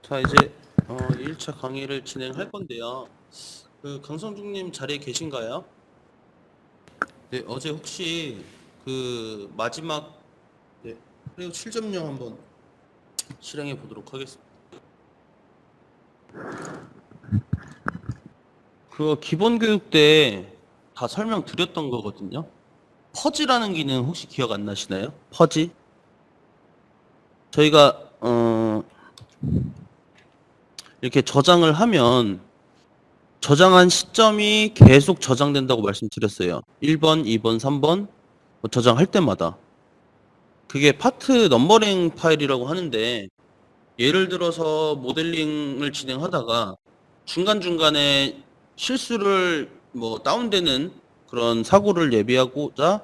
자, 이제 1차 강의를 진행할 건데요. 강성중님 자리에 계신가요? 네, 어제 혹시 마지막 프레오 7.0 한번 실행해 보도록 하겠습니다. 그거 기본 교육 때 다 설명드렸던 거거든요. 퍼지라는 기능 혹시 기억 안 나시나요? 퍼지? 저희가 이렇게 저장을 하면 저장한 시점이 계속 저장된다고 말씀드렸어요. 1번, 2번, 3번 저장할 때마다. 그게 파트 넘버링 파일이라고 하는데, 예를 들어서 모델링을 진행하다가 중간중간에 실수를 다운되는 그런 사고를 예비하고자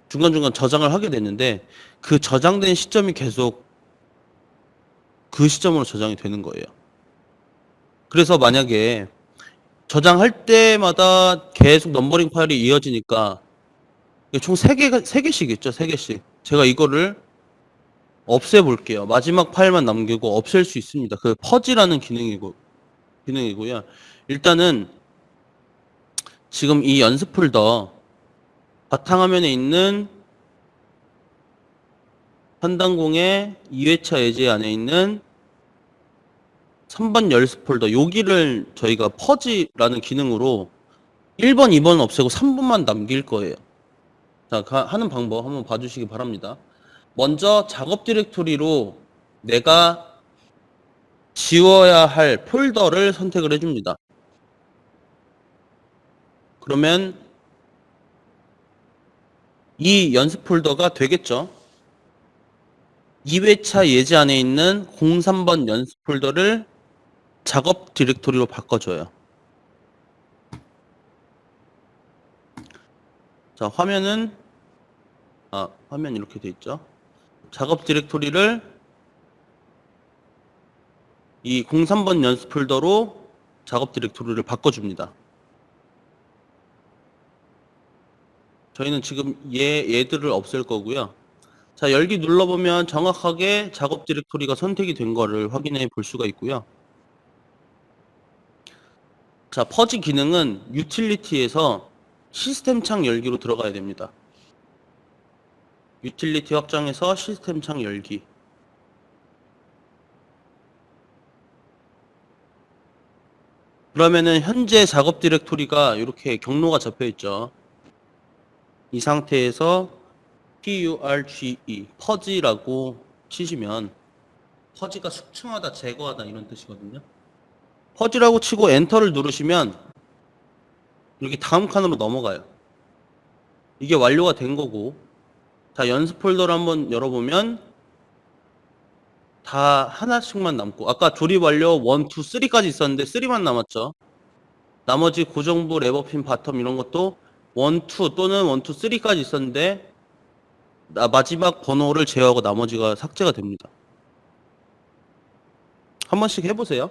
중간중간 저장을 하게 됐는데, 그 저장된 시점이 계속 그 시점으로 저장이 되는 거예요. 그래서 만약에 저장할 때마다 계속 넘버링 파일이 이어지니까 총 3개씩 있죠, 3개씩. 제가 이거를 없애볼게요. 마지막 파일만 남기고 없앨 수 있습니다. 그 퍼지라는 기능이고요. 일단은 지금 이 연습 폴더 바탕화면에 있는 한단공의 2회차 예제 안에 있는 3번 연습 폴더 여기를 저희가 퍼지라는 기능으로 1번, 2번 없애고 3번만 남길 거예요. 자, 하는 방법 한번 봐주시기 바랍니다. 먼저 작업 디렉토리로 내가 지워야 할 폴더를 선택을 해줍니다. 그러면 이 연습 폴더가 되겠죠. 2회차 예제 안에 있는 03번 연습 폴더를 작업 디렉토리로 바꿔줘요. 자, 화면 이렇게 돼 있죠. 작업 디렉토리를 이 03번 연습 폴더로 작업 디렉토리를 바꿔줍니다. 저희는 지금 얘들을 없앨 거고요. 자, 열기 눌러보면 정확하게 작업 디렉토리가 선택이 된 거를 확인해 볼 수가 있고요. 자, 퍼지 기능은 유틸리티에서 시스템 창 열기로 들어가야 됩니다. 유틸리티 확장해서 시스템 창 열기. 그러면은 현재 작업 디렉토리가 이렇게 경로가 잡혀 있죠. 이 상태에서 PURGE, 퍼지라고 치시면 퍼지가 숙청하다, 제거하다 이런 뜻이거든요. 퍼지라고 치고 엔터를 누르시면 이렇게 다음 칸으로 넘어가요. 이게 완료가 된 거고, 자, 연습 폴더를 한번 열어보면 다 하나씩만 남고, 아까 조립 완료 1, 2, 3까지 있었는데 3만 남았죠. 나머지 고정부, 레버핀, 바텀 이런 것도 1, 2 또는 1, 2, 3까지 있었는데 마지막 번호를 제어하고 나머지가 삭제가 됩니다. 한 번씩 해보세요.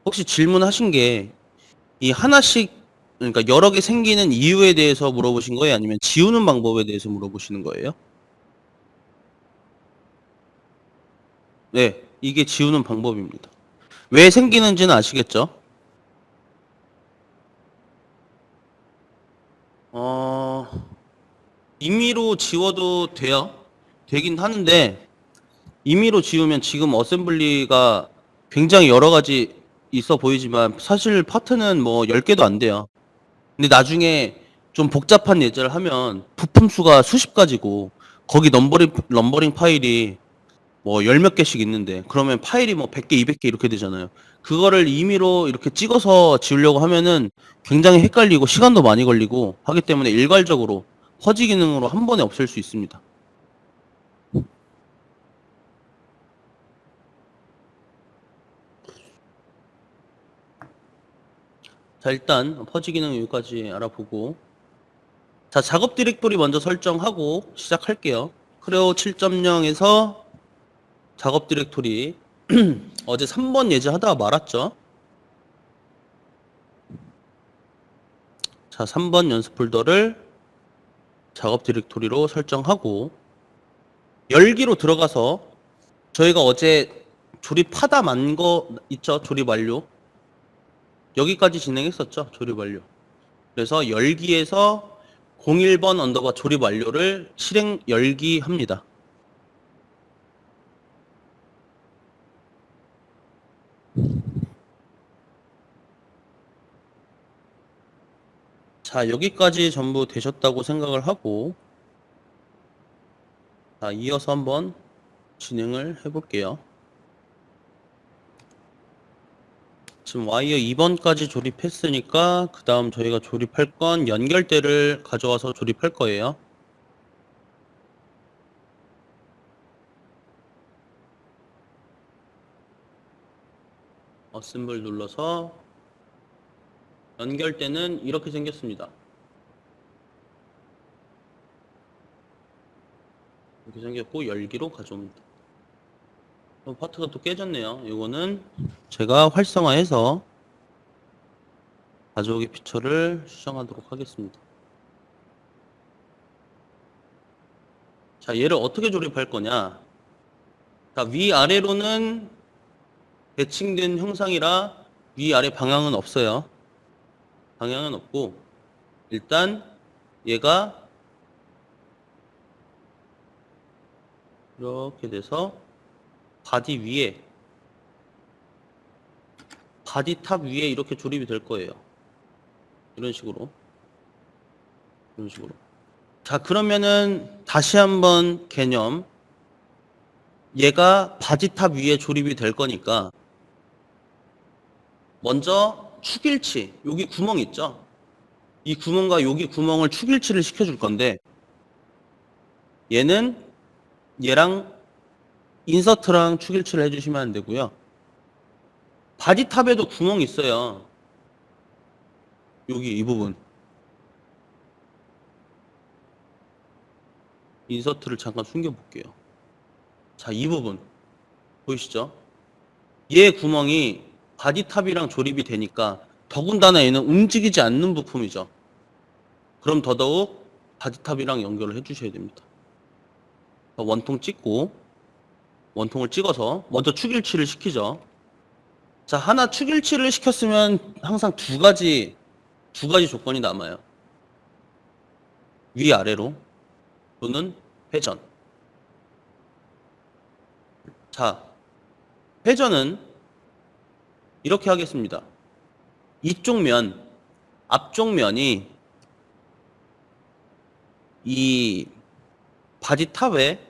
혹시 질문하신 게 이 하나씩, 그러니까 여러 개 생기는 이유에 대해서 물어보신 거예요? 아니면 지우는 방법에 대해서 물어보시는 거예요? 네, 이게 지우는 방법입니다. 왜 생기는지는 아시겠죠? 어, 임의로 지워도 돼요. 되긴 하는데, 임의로 지우면 지금 어셈블리가 굉장히 여러 가지 있어 보이지만, 사실 파트는 뭐 10개도 안 돼요. 근데 나중에 좀 복잡한 예제를 하면 부품 수가 수십 가지고, 거기 넘버링 파일이 뭐 열 몇 개씩 있는데, 그러면 파일이 뭐 100개, 200개 이렇게 되잖아요. 그거를 임의로 이렇게 찍어서 지우려고 하면은 굉장히 헷갈리고 시간도 많이 걸리고 하기 때문에 일괄적으로 허지 기능으로 한 번에 없앨 수 있습니다. 자, 일단 퍼지 기능 여기까지 알아보고, 자, 작업 디렉토리 먼저 설정하고 시작할게요. 크레오 7.0에서 작업 디렉토리 어제 3번 예제 하다가 말았죠. 자, 3번 연습 폴더를 작업 디렉토리로 설정하고 열기로 들어가서 저희가 어제 조립하다 만 거 있죠? 조립 완료. 여기까지 진행했었죠? 조립 완료. 그래서 열기에서 01번 언더바 조립 완료를 실행 열기합니다. 자, 여기까지 전부 되셨다고 생각을 하고, 자, 이어서 한번 진행을 해볼게요. 지금 와이어 2번까지 조립했으니까, 그 다음 저희가 조립할 건 연결대를 가져와서 조립할 거예요. 어셈블 눌러서, 연결대는 이렇게 생겼습니다. 이렇게 생겼고 열기로 가져옵니다. 파트가 또 깨졌네요. 이거는 제가 활성화해서 가져오기 피처를 수정하도록 하겠습니다. 자, 얘를 어떻게 조립할 거냐? 자, 위아래로는 대칭된 형상이라 위아래 방향은 없어요. 방향은 없고 일단 얘가 이렇게 돼서 바디 위에 바디 탑 위에 이렇게 조립이 될 거예요. 이런 식으로. 자, 그러면은 다시 한번 개념. 얘가 바디 탑 위에 조립이 될 거니까 먼저 축일치, 여기 구멍 있죠? 이 구멍과 여기 구멍을 축일치를 시켜줄 건데 얘는 얘랑 인서트랑 축일치를 해주시면 안 되고요. 바디탑에도 구멍이 있어요. 여기 이 부분. 인서트를 잠깐 숨겨볼게요. 자, 이 부분. 보이시죠? 얘 구멍이 바디탑이랑 조립이 되니까 더군다나 얘는 움직이지 않는 부품이죠. 그럼 더더욱 바디탑이랑 연결을 해주셔야 됩니다. 원통 찍고 원통을 찍어서 먼저 축일치를 시키죠. 자, 하나 축일치를 시켰으면 항상 두 가지 조건이 남아요. 위아래로 또는 회전. 자, 회전은 이렇게 하겠습니다. 이쪽 면, 앞쪽 면이 이 바디탑의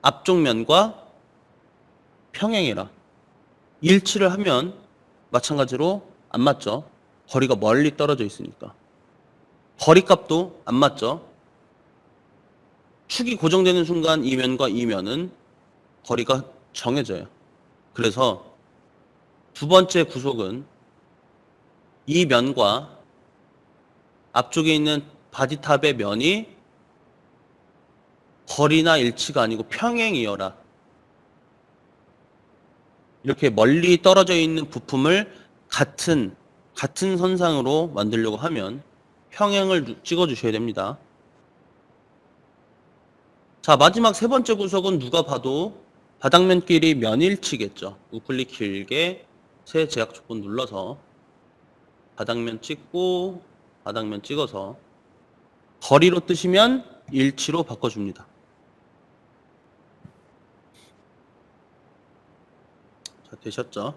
앞쪽 면과 평행이라 일치를 하면 마찬가지로 안 맞죠. 거리가 멀리 떨어져 있으니까. 거리값도 안 맞죠. 축이 고정되는 순간 이 면과 이 면은 거리가 정해져요. 그래서 두 번째 구속은 이 면과 앞쪽에 있는 바디탑의 면이 거리나 일치가 아니고 평행이어라. 이렇게 멀리 떨어져 있는 부품을 같은 선상으로 만들려고 하면 평행을 찍어 주셔야 됩니다. 자, 마지막 세 번째 구석은 누가 봐도 바닥면끼리 면일치겠죠. 우클릭 길게 새 제약 조건 눌러서 바닥면 찍고 바닥면 찍어서 거리로 뜨시면 일치로 바꿔줍니다. 자, 되셨죠?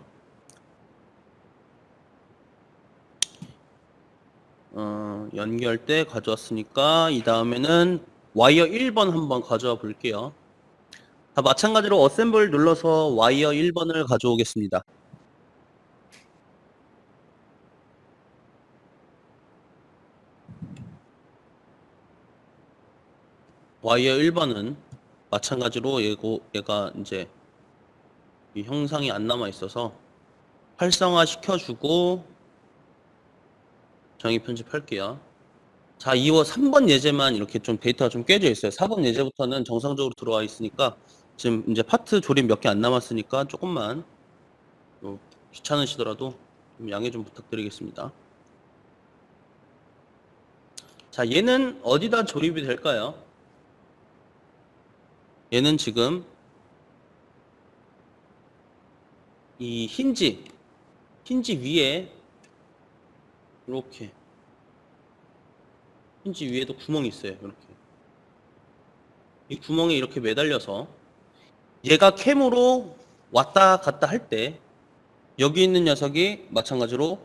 연결대 가져왔으니까 이 다음에는 와이어 1번 한번 가져와 볼게요. 자, 마찬가지로 어셈블 눌러서 와이어 1번을 가져오겠습니다. 와이어 1번은 마찬가지로 얘가 이제 이 형상이 안 남아 있어서 활성화 시켜주고 정의 편집할게요. 자, 2호 3번 예제만 이렇게 좀 데이터가 좀 깨져 있어요. 4번 예제부터는 정상적으로 들어와 있으니까 지금 이제 파트 조립 몇 개 안 남았으니까 조금만 귀찮으시더라도 좀 양해 좀 부탁드리겠습니다. 자, 얘는 어디다 조립이 될까요? 얘는 지금 이 힌지 위에 이렇게 힌지 위에도 구멍이 있어요. 이렇게 이 구멍에 이렇게 매달려서 얘가 캠으로 왔다 갔다 할 때 여기 있는 녀석이 마찬가지로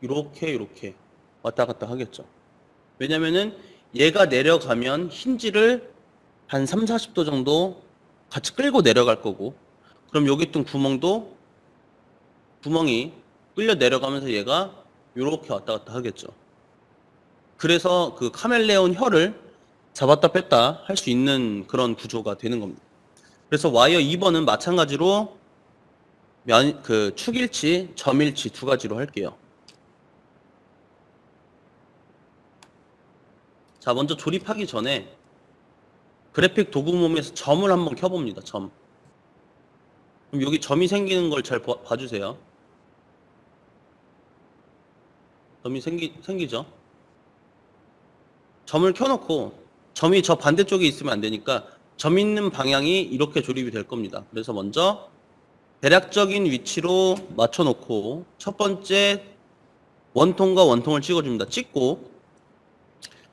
이렇게 왔다 갔다 하겠죠. 왜냐면은 얘가 내려가면 힌지를 한 3, 40도 정도 같이 끌고 내려갈 거고, 그럼 여기 있던 구멍이 끌려 내려가면서 얘가 이렇게 왔다 갔다 하겠죠. 그래서 그 카멜레온 혀를 잡았다 뺐다 할 수 있는 그런 구조가 되는 겁니다. 그래서 와이어 2번은 마찬가지로 축일치, 점일치 두 가지로 할게요. 자, 먼저 조립하기 전에 그래픽 도구몸에서 점을 한번 켜봅니다. 점. 그럼 여기 점이 생기는 걸 잘 봐주세요. 점이 생기죠? 점을 켜놓고 점이 저 반대쪽에 있으면 안 되니까 점 있는 방향이 이렇게 조립이 될 겁니다. 그래서 먼저 대략적인 위치로 맞춰놓고 첫 번째 원통과 원통을 찍어줍니다. 찍고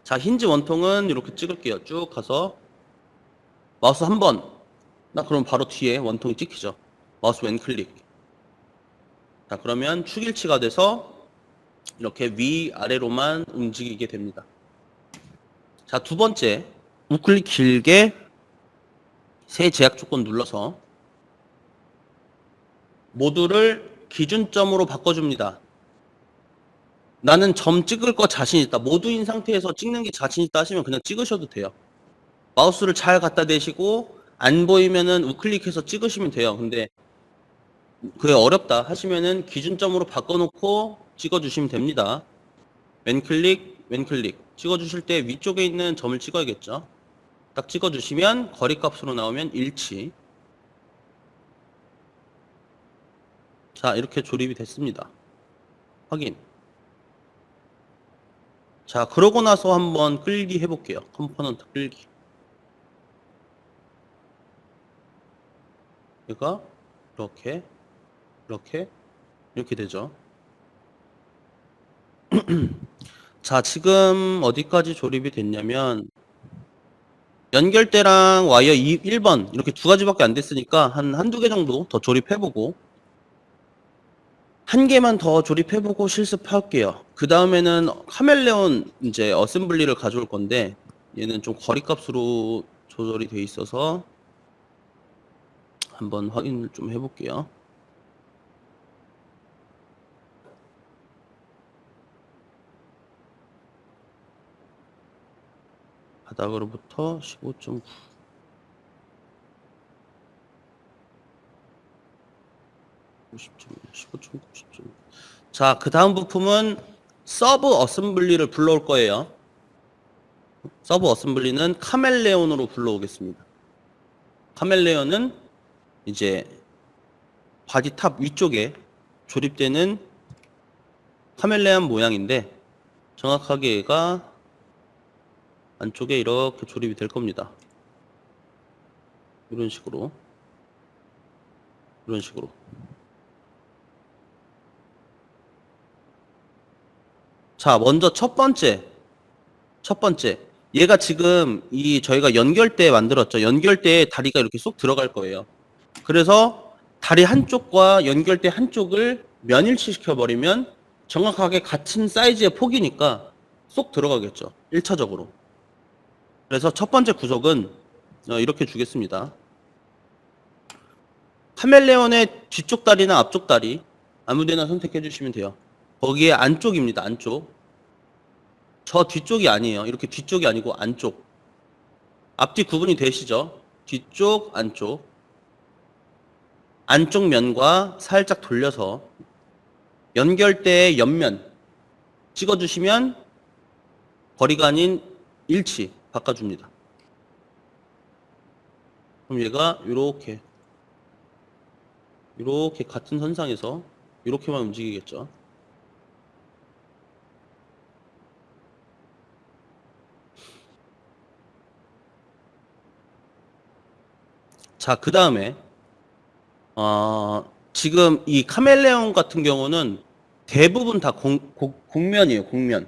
자, 힌지 원통은 이렇게 찍을게요. 쭉 가서 마우스 한 번. 그럼 바로 뒤에 원통이 찍히죠. 마우스 왼클릭. 자, 그러면 축일치가 돼서 이렇게 위아래로만 움직이게 됩니다. 자, 두 번째 우클릭 길게 새 제약 조건 눌러서 모두를 기준점으로 바꿔줍니다. 나는 점 찍을 거 자신 있다. 모두인 상태에서 찍는 게 자신 있다 하시면 그냥 찍으셔도 돼요. 마우스를 잘 갖다 대시고 안 보이면은 우클릭해서 찍으시면 돼요. 근데 그게 어렵다 하시면은 기준점으로 바꿔놓고 찍어주시면 됩니다. 왼클릭 찍어주실 때 위쪽에 있는 점을 찍어야겠죠. 딱 찍어주시면 거리값으로 나오면 일치. 자, 이렇게 조립이 됐습니다. 확인. 자, 그러고 나서 한번 끌기 해볼게요. 컴포넌트 끌기. 얘가 이렇게 되죠. 자, 지금 어디까지 조립이 됐냐면 연결대랑 와이어 1번 이렇게 두 가지밖에 안 됐으니까 한두 개 정도 더 조립해보고 한 개만 더 조립해보고 실습할게요. 그 다음에는 카멜레온 이제 어셈블리를 가져올 건데 얘는 좀 거리값으로 조절이 돼 있어서 한번 확인을 좀 해볼게요. 바닥으로부터 15.9 15.9 10.9 자, 그 다음 부품은 서브 어셈블리를 불러올 거예요. 서브 어셈블리는 카멜레온으로 불러오겠습니다. 카멜레온은 이제 바디 탑 위쪽에 조립되는 카멜레온 모양인데 정확하게 얘가 안쪽에 이렇게 조립이 될 겁니다. 이런 식으로. 자, 먼저 첫 번째. 얘가 지금 저희가 연결대 만들었죠. 연결대에 다리가 이렇게 쏙 들어갈 거예요. 그래서 다리 한쪽과 연결대 한쪽을 면일치 시켜버리면 정확하게 같은 사이즈의 폭이니까 쏙 들어가겠죠. 1차적으로. 그래서 첫 번째 구석은 이렇게 주겠습니다. 카멜레온의 뒤쪽 다리나 앞쪽 다리 아무데나 선택해 주시면 돼요. 거기에 안쪽입니다. 안쪽. 저 뒤쪽이 아니에요. 이렇게 뒤쪽이 아니고 안쪽. 앞뒤 구분이 되시죠? 뒤쪽, 안쪽. 안쪽 면과 살짝 돌려서 연결대의 옆면 찍어주시면 거리가 아닌 일치 바꿔줍니다. 그럼 얘가 이렇게 같은 선상에서 이렇게만 움직이겠죠. 자, 그 다음에 지금 이 카멜레온 같은 경우는 대부분 다 곡면이에요. 곡면.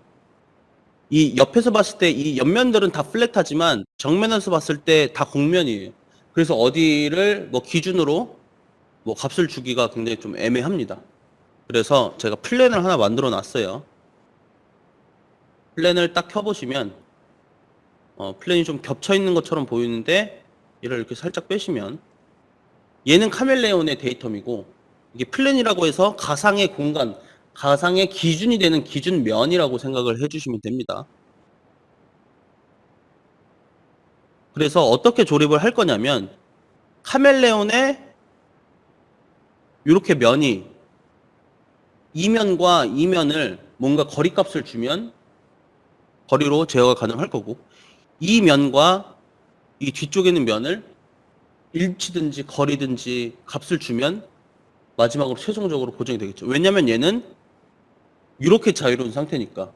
이 옆에서 봤을 때 이 옆면들은 다 플랫하지만 정면에서 봤을 때 다 곡면이에요. 그래서 어디를 뭐 기준으로 뭐 값을 주기가 굉장히 좀 애매합니다. 그래서 제가 플랜을 하나 만들어 놨어요. 플랜을 딱 켜보시면 플랜이 좀 겹쳐 있는 것처럼 보이는데 얘를 이렇게 살짝 빼시면 얘는 카멜레온의 데이터이고 이게 플랜이라고 해서 가상의 공간, 가상의 기준이 되는 기준면이라고 생각을 해주시면 됩니다. 그래서 어떻게 조립을 할 거냐면 카멜레온에 이렇게 면이 이면과 이면을 뭔가 거리값을 주면 거리로 제어가 가능할 거고 이 면과 이 뒤쪽에 있는 면을 일치든지 거리든지 값을 주면 마지막으로 최종적으로 고정이 되겠죠. 왜냐면 얘는 이렇게 자유로운 상태니까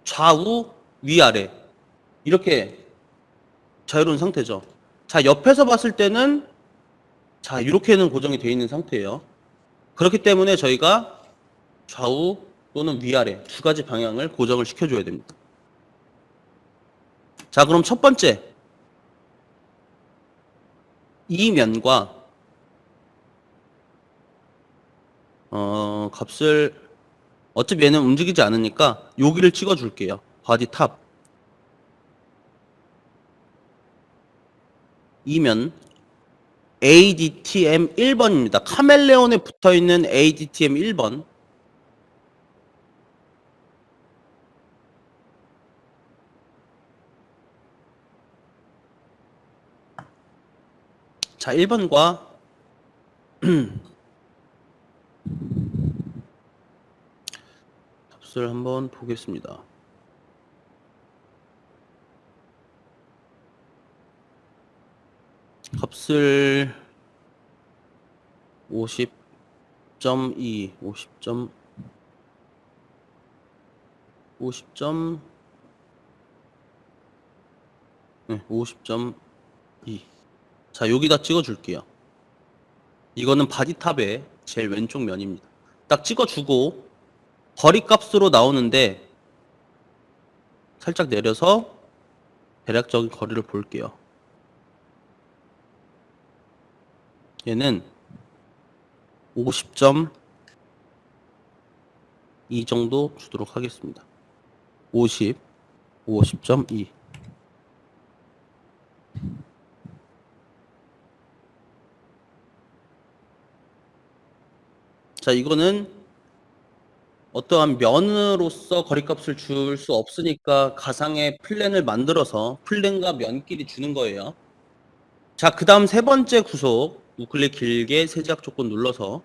좌우 위아래 이렇게 자유로운 상태죠. 자, 옆에서 봤을 때는 자, 이렇게는 고정이 되어 있는 상태예요. 그렇기 때문에 저희가 좌우 또는 위아래 두 가지 방향을 고정을 시켜줘야 됩니다. 자, 그럼 첫 번째 이 면과 값을 어차피 얘는 움직이지 않으니까 여기를 찍어 줄게요. 바디 탑 이면 ADTM 1번입니다. 카멜레온에 붙어 있는 ADTM 1번. 자, 1번과 값을 한번 보겠습니다. 값을 50.2, 50.2. 자, 여기다 찍어 줄게요. 이거는 바디탑의 제일 왼쪽 면입니다. 딱 찍어 주고 거리 값으로 나오는데 살짝 내려서 대략적인 거리를 볼게요. 얘는 50.2 정도 주도록 하겠습니다. 50.2. 자, 이거는 어떠한 면으로서 거리값을 줄 수 없으니까 가상의 플랜을 만들어서 플랜과 면끼리 주는 거예요. 자, 그 다음 세 번째 구속 우클릭 길게 세 제약 조건 눌러서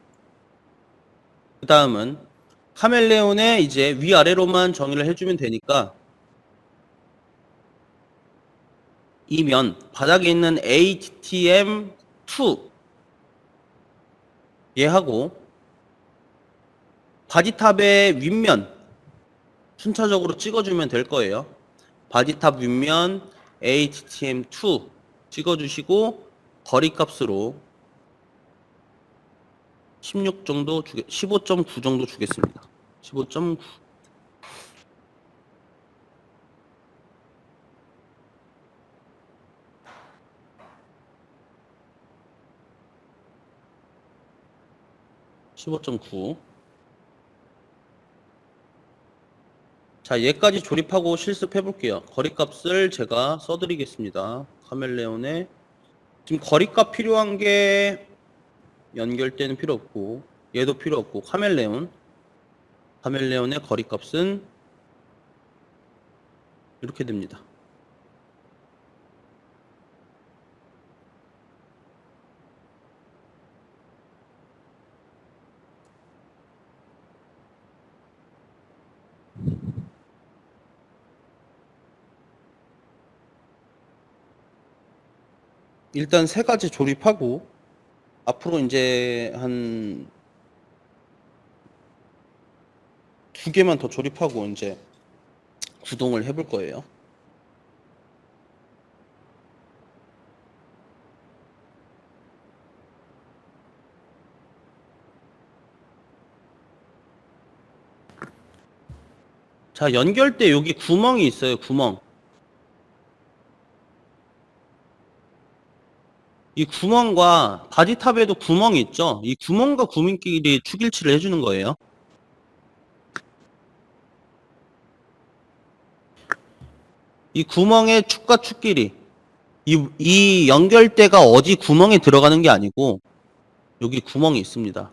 그 다음은 카멜레온에 이제 위아래로만 정의를 해주면 되니까 이 면 바닥에 있는 ATM2 얘하고 바디탑의 윗면 순차적으로 찍어주면 될 거예요. 바디탑 윗면 ATM2 찍어주시고 거리값으로 16 정도 15.9 정도 주겠습니다. 15.9. 15.9. 자, 얘까지 조립하고 실습해 볼게요. 거리값을 제가 써드리겠습니다. 카멜레온에 지금 거리값 필요한 게 연결대는 필요 없고 얘도 필요 없고 카멜레온의 거리값은 이렇게 됩니다. 일단 세 가지 조립하고 앞으로 이제 한 두 개만 더 조립하고 이제 구동을 해볼 거예요. 자, 연결대 여기 구멍이 있어요, 구멍. 이 구멍과 바디탑에도 구멍이 있죠? 이 구멍과 구멍끼리 축일치를 해주는 거예요. 이 구멍의 축과 축끼리. 이 연결대가 어디 구멍에 들어가는 게 아니고, 여기 구멍이 있습니다.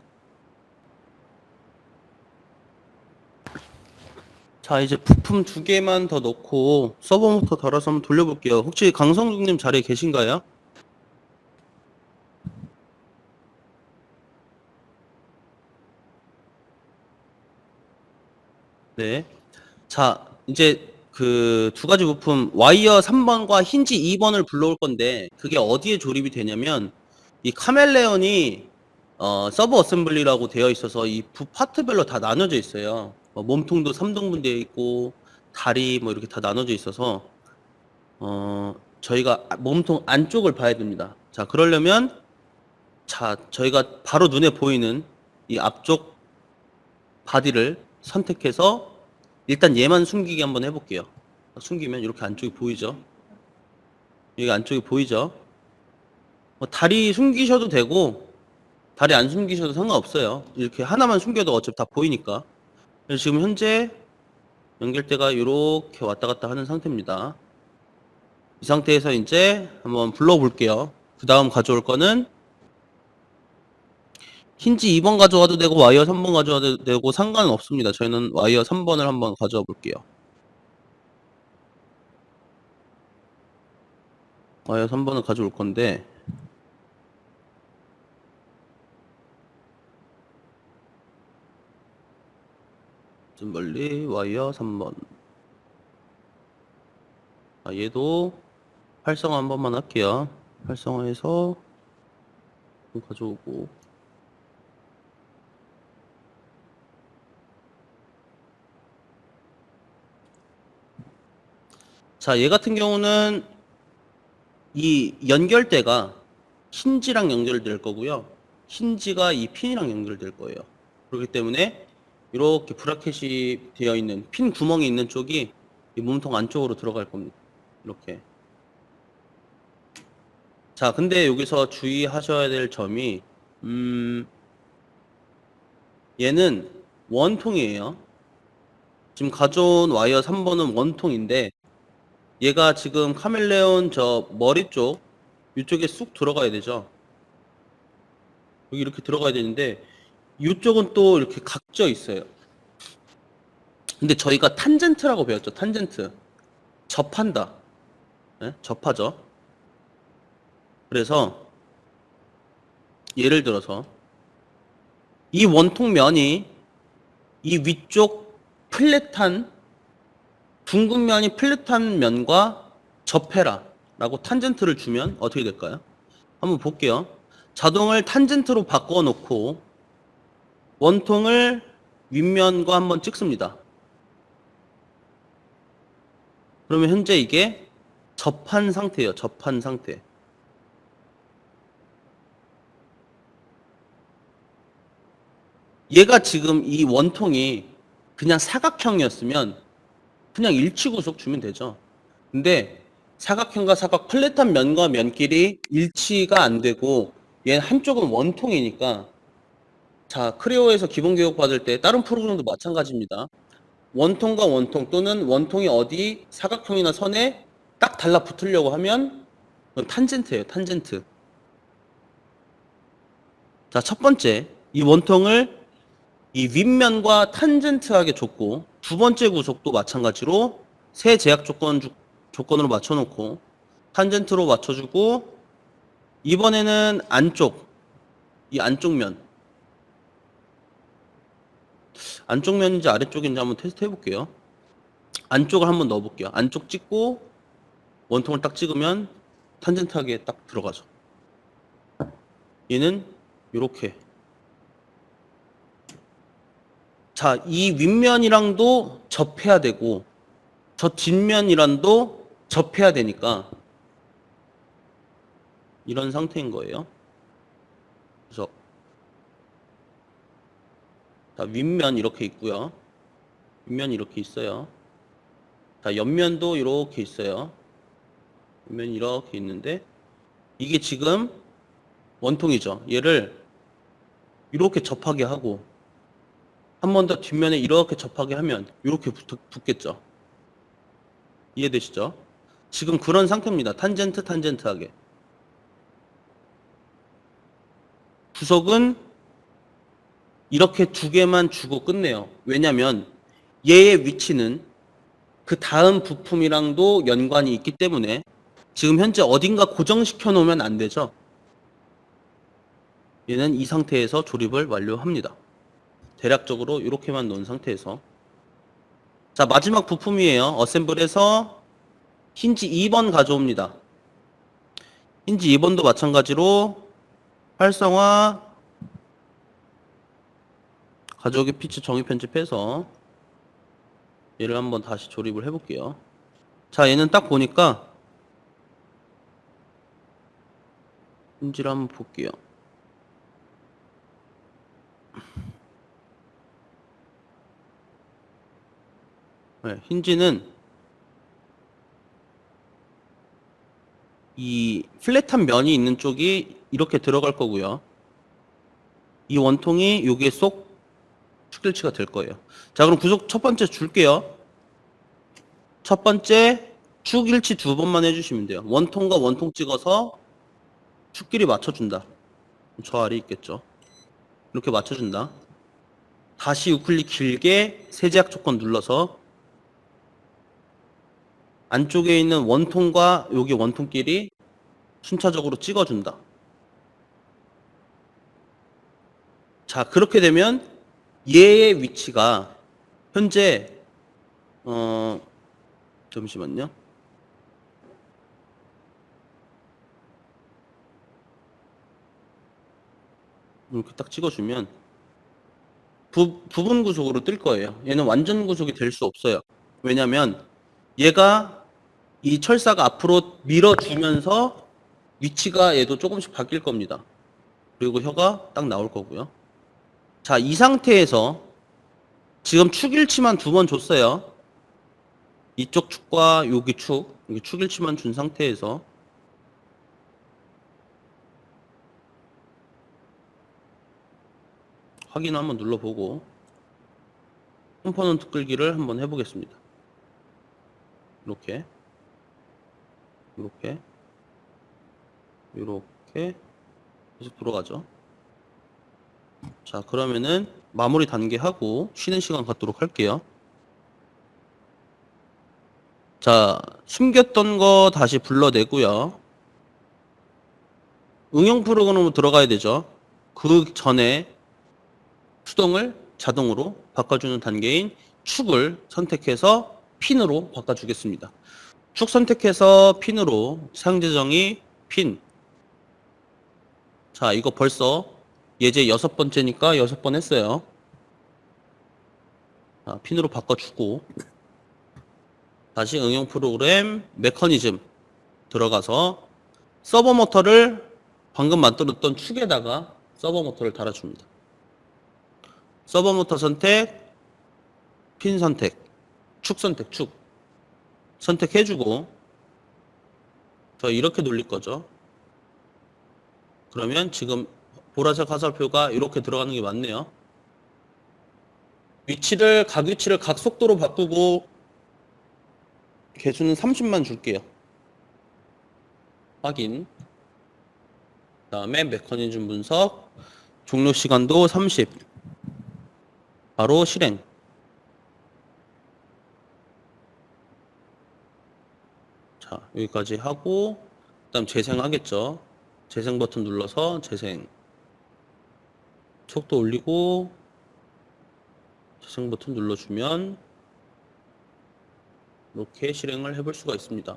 자, 이제 부품 2개만 더 넣고 서버 모터 달아서 한번 돌려볼게요. 혹시 강성중님 자리에 계신가요? 네. 자, 이제 그 2가지 부품 와이어 3번과 힌지 2번을 불러올 건데 그게 어디에 조립이 되냐면 이 카멜레온이 서브 어셈블리라고 되어 있어서 이 부 파트별로 다 나눠져 있어요. 몸통도 3등분 되어 있고 다리 뭐 이렇게 다 나눠져 있어서 저희가 몸통 안쪽을 봐야 됩니다. 자, 그러려면 자, 저희가 바로 눈에 보이는 이 앞쪽 바디를 선택해서 일단 얘만 숨기게 한번 해볼게요. 숨기면 이렇게 안쪽이 보이죠? 여기 안쪽이 보이죠? 다리 숨기셔도 되고 다리 안 숨기셔도 상관없어요. 이렇게 하나만 숨겨도 어차피 다 보이니까. 그래서 지금 현재 연결대가 이렇게 왔다 갔다 하는 상태입니다. 이 상태에서 이제 한번 불러볼게요. 그 다음 가져올 거는 힌지 2번 가져와도 되고 와이어 3번 가져와도 되고 상관은 없습니다. 저희는 와이어 3번을 한번 가져와 볼게요. 와이어 3번을 가져올 건데 좀 멀리 와이어 3번. 얘도 활성화 한 번만 할게요. 활성화해서 가져오고 자, 얘 같은 경우는 이 연결대가 힌지랑 연결될 거고요. 힌지가 이 핀이랑 연결될 거예요. 그렇기 때문에 이렇게 브라켓이 되어 있는 핀 구멍이 있는 쪽이 이 몸통 안쪽으로 들어갈 겁니다. 이렇게. 자, 근데 여기서 주의하셔야 될 점이 얘는 원통이에요. 지금 가져온 와이어 3번은 원통인데 얘가 지금 카멜레온 저 머리 쪽 이쪽에 쑥 들어가야 되죠. 여기 이렇게 들어가야 되는데 이쪽은 또 이렇게 각져 있어요. 근데 저희가 탄젠트라고 배웠죠. 탄젠트. 접한다. 네? 접하죠. 그래서 예를 들어서 이 원통면이 이 위쪽 플랫한 둥근 면이 플랫한 면과 접해라 라고 탄젠트를 주면 어떻게 될까요? 한번 볼게요. 자동을 탄젠트로 바꿔놓고 원통을 윗면과 한번 찍습니다. 그러면 현재 이게 접한 상태예요. 접한 상태. 얘가 지금 이 원통이 그냥 사각형이었으면 그냥 일치구속 주면 되죠. 근데 사각형과 사각 플랫한 면과 면끼리 일치가 안 되고 얘는 한쪽은 원통이니까 자, 크레오에서 기본 교육 받을 때 다른 프로그램도 마찬가지입니다. 원통과 원통 또는 원통이 어디 사각형이나 선에 딱 달라붙으려고 하면 그건 탄젠트예요. 탄젠트. 자, 첫 번째 이 원통을 이 윗면과 탄젠트하게 줬고 두 번째 구속도 마찬가지로 세 제약 조건으로 맞춰놓고 탄젠트로 맞춰주고 이번에는 안쪽 이 안쪽 면인지 아래쪽인지 한번 테스트 해볼게요. 안쪽을 한번 넣어볼게요. 안쪽 찍고 원통을 딱 찍으면 탄젠트하게 딱 들어가죠. 얘는 이렇게 자, 이 윗면이랑도 접해야 되고 저 뒷면이랑도 접해야 되니까 이런 상태인 거예요. 그래서 자, 윗면 이렇게 있고요. 뒷면이 이렇게 있어요. 자, 옆면도 이렇게 있어요. 옆면이 이렇게 있는데 이게 지금 원통이죠. 얘를 이렇게 접하게 하고 한 번 더 뒷면에 이렇게 접하게 하면 이렇게 붙겠죠. 이해되시죠? 지금 그런 상태입니다. 탄젠트 탄젠트하게. 구석은 이렇게 두 개만 주고 끝내요. 왜냐면 얘의 위치는 그 다음 부품이랑도 연관이 있기 때문에 지금 현재 어딘가 고정시켜 놓으면 안 되죠. 얘는 이 상태에서 조립을 완료합니다. 대략적으로 이렇게만 놓은 상태에서. 자, 마지막 부품이에요. 어셈블에서 힌지 2번 가져옵니다. 힌지 2번도 마찬가지로 활성화, 가져오기 피치 정의 편집해서 얘를 한번 다시 조립을 해볼게요. 자, 얘는 딱 보니까 힌지를 한번 볼게요. 네, 힌지는 이 플랫한 면이 있는 쪽이 이렇게 들어갈 거고요. 이 원통이 여기에 쏙 축일치가 될 거예요. 자, 그럼 구속 첫 번째 줄게요. 첫 번째 축일치 두 번만 해주시면 돼요. 원통과 원통 찍어서 축끼리 맞춰준다. 저 아래 있겠죠. 이렇게 맞춰준다. 다시 우클릭 길게 세제약 조건 눌러서 안쪽에 있는 원통과 여기 원통끼리 순차적으로 찍어준다. 자, 그렇게 되면 얘의 위치가 현재 잠시만요. 이렇게 딱 찍어주면 부분 구속으로 뜰 거예요. 얘는 완전 구속이 될 수 없어요. 왜냐면 얘가 이 철사가 앞으로 밀어주면서 위치가 얘도 조금씩 바뀔 겁니다. 그리고 혀가 딱 나올 거고요. 자, 이 상태에서 지금 축일치만 두 번 줬어요. 이쪽 축과 여기 축, 여기 축일치만 준 상태에서 확인 한번 눌러보고 컴포넌트 끌기를 한번 해보겠습니다. 이렇게 이렇게 이렇게 계속 들어가죠. 자, 그러면은 마무리 단계 하고 쉬는 시간 갖도록 할게요. 자, 숨겼던 거 다시 불러내고요. 응용 프로그램으로 들어가야 되죠. 그 전에 수동을 자동으로 바꿔주는 단계인 축을 선택해서 핀으로 바꿔주겠습니다. 축 선택해서 핀으로 사용 재정의 핀. 자, 이거 벌써 예제 6번째니까 6번 했어요. 자, 핀으로 바꿔주고 다시 응용 프로그램 메커니즘 들어가서 서버 모터를 방금 만들었던 축에다가 서버 모터를 달아줍니다. 서버 모터 선택, 핀 선택, 축 선택, 축 선택해주고 저 이렇게 돌릴 거죠. 그러면 지금 보라색 화살표가 이렇게 들어가는 게 맞네요. 각 위치를 각 속도로 바꾸고 개수는 30만 줄게요. 확인. 그 다음에 메커니즘 분석, 종료 시간도 30. 바로 실행. 자, 여기까지 하고 그 다음 재생하겠죠. 재생 버튼 눌러서 재생. 속도 올리고 재생 버튼 눌러주면 이렇게 실행을 해볼 수가 있습니다.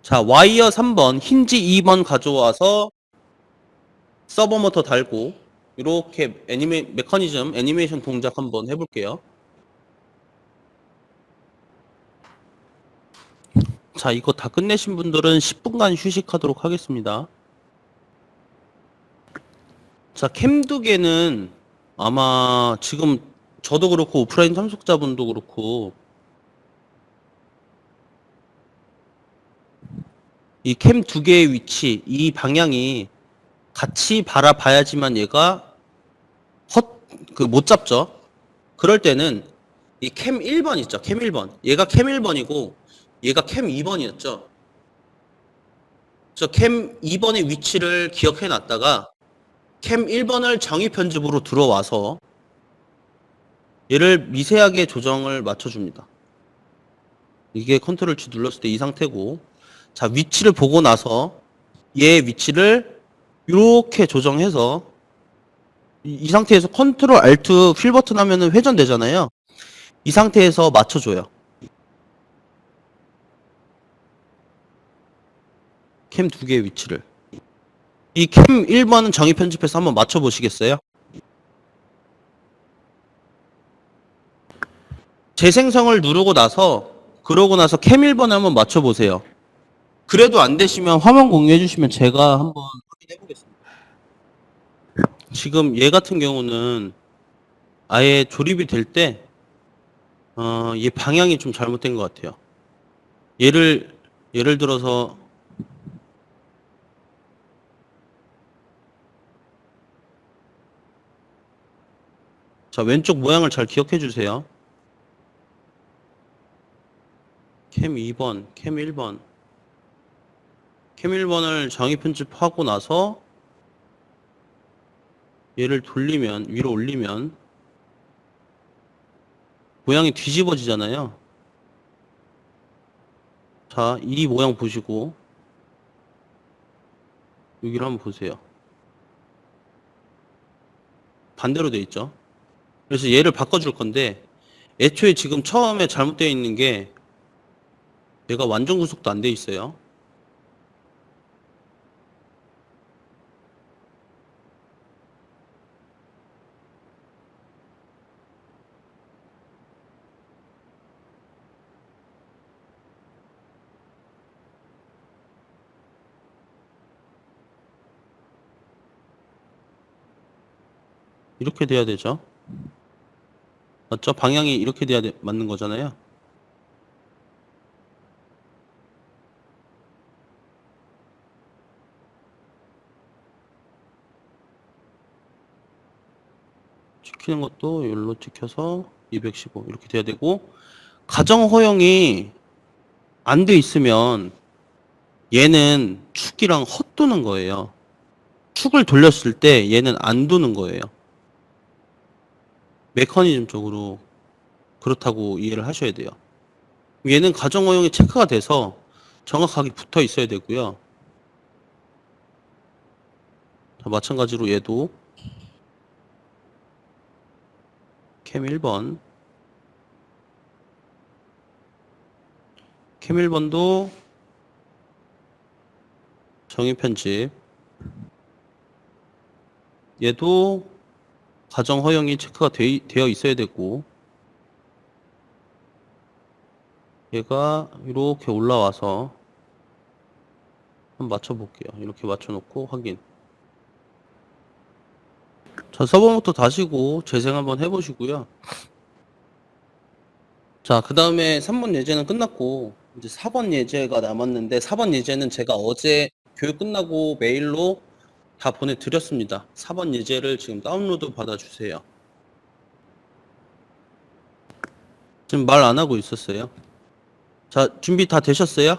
자, 와이어 3번, 힌지 2번 가져와서 서버 모터 달고 이렇게 메커니즘 애니메이션 동작 한번 해볼게요. 자, 이거 다 끝내신 분들은 10분간 휴식하도록 하겠습니다. 자, 캠 두 개는 아마 지금 저도 그렇고 오프라인 참석자분도 그렇고 이 캠 두 개의 위치, 이 방향이 같이 바라봐야지만 얘가 못 잡죠. 그럴 때는 이 캠 1번 있죠. 캠 1번. 얘가 캠 1번이고 얘가 캠 2번이었죠. 그래서 캠 2번의 위치를 기억해 놨다가 캠 1번을 정의 편집으로 들어와서 얘를 미세하게 조정을 맞춰줍니다. 이게 컨트롤 G 눌렀을 때 이 상태고, 자, 위치를 보고 나서 얘 위치를 이렇게 조정해서 이 상태에서 컨트롤 알트 필 버튼 하면은 회전되잖아요. 이 상태에서 맞춰줘요. 캠 두 개의 위치를. 이 캠 1번은 정의 편집해서 한번 맞춰보시겠어요? 재생성을 누르고 나서 그러고 나서 캠 1번을 한번 맞춰보세요. 그래도 안 되시면 화면 공유해 주시면 제가 한번 확인해 보겠습니다. 지금 얘 같은 경우는 아예 조립이 될 때, 얘 방향이 좀 잘못된 것 같아요. 예를 들어서, 자, 왼쪽 모양을 잘 기억해 주세요. 캠 2번, 캠 1번. 캠 1번을 정의 편집하고 나서 얘를 돌리면, 위로 올리면 모양이 뒤집어지잖아요. 자, 이 모양 보시고 여기를 한번 보세요. 반대로 돼 있죠. 그래서 얘를 바꿔줄 건데 애초에 지금 처음에 잘못되어 있는 게 얘가 완전 구속도 안 돼 있어요. 이렇게 돼야 되죠. 맞죠? 방향이 이렇게 돼야 맞는 거잖아요. 찍히는 것도 여기로 찍혀서 215 이렇게 돼야 되고, 가정 허용이 안 돼 있으면 얘는 축이랑 헛도는 거예요. 축을 돌렸을 때 얘는 안 도는 거예요. 메커니즘적으로 그렇다고 이해를 하셔야 돼요. 얘는 가정 허용이 체크가 돼서 정확하게 붙어 있어야 되고요. 자, 마찬가지로 얘도 캠 1번, 캠 1번도 정의 편집, 얘도 가정 허용이 체크가 되어 있어야 되고, 얘가 이렇게 올라와서 한번 맞춰볼게요. 이렇게 맞춰놓고 확인. 자, 서버부터 다시고 재생 한번 해보시고요. 자, 그 다음에 3번 예제는 끝났고 이제 4번 예제가 남았는데, 4번 예제는 제가 어제 교육 끝나고 메일로 다 보내드렸습니다. 4번 예제를 지금 다운로드 받아주세요. 지금 말 안 하고 있었어요. 자, 준비 다 되셨어요?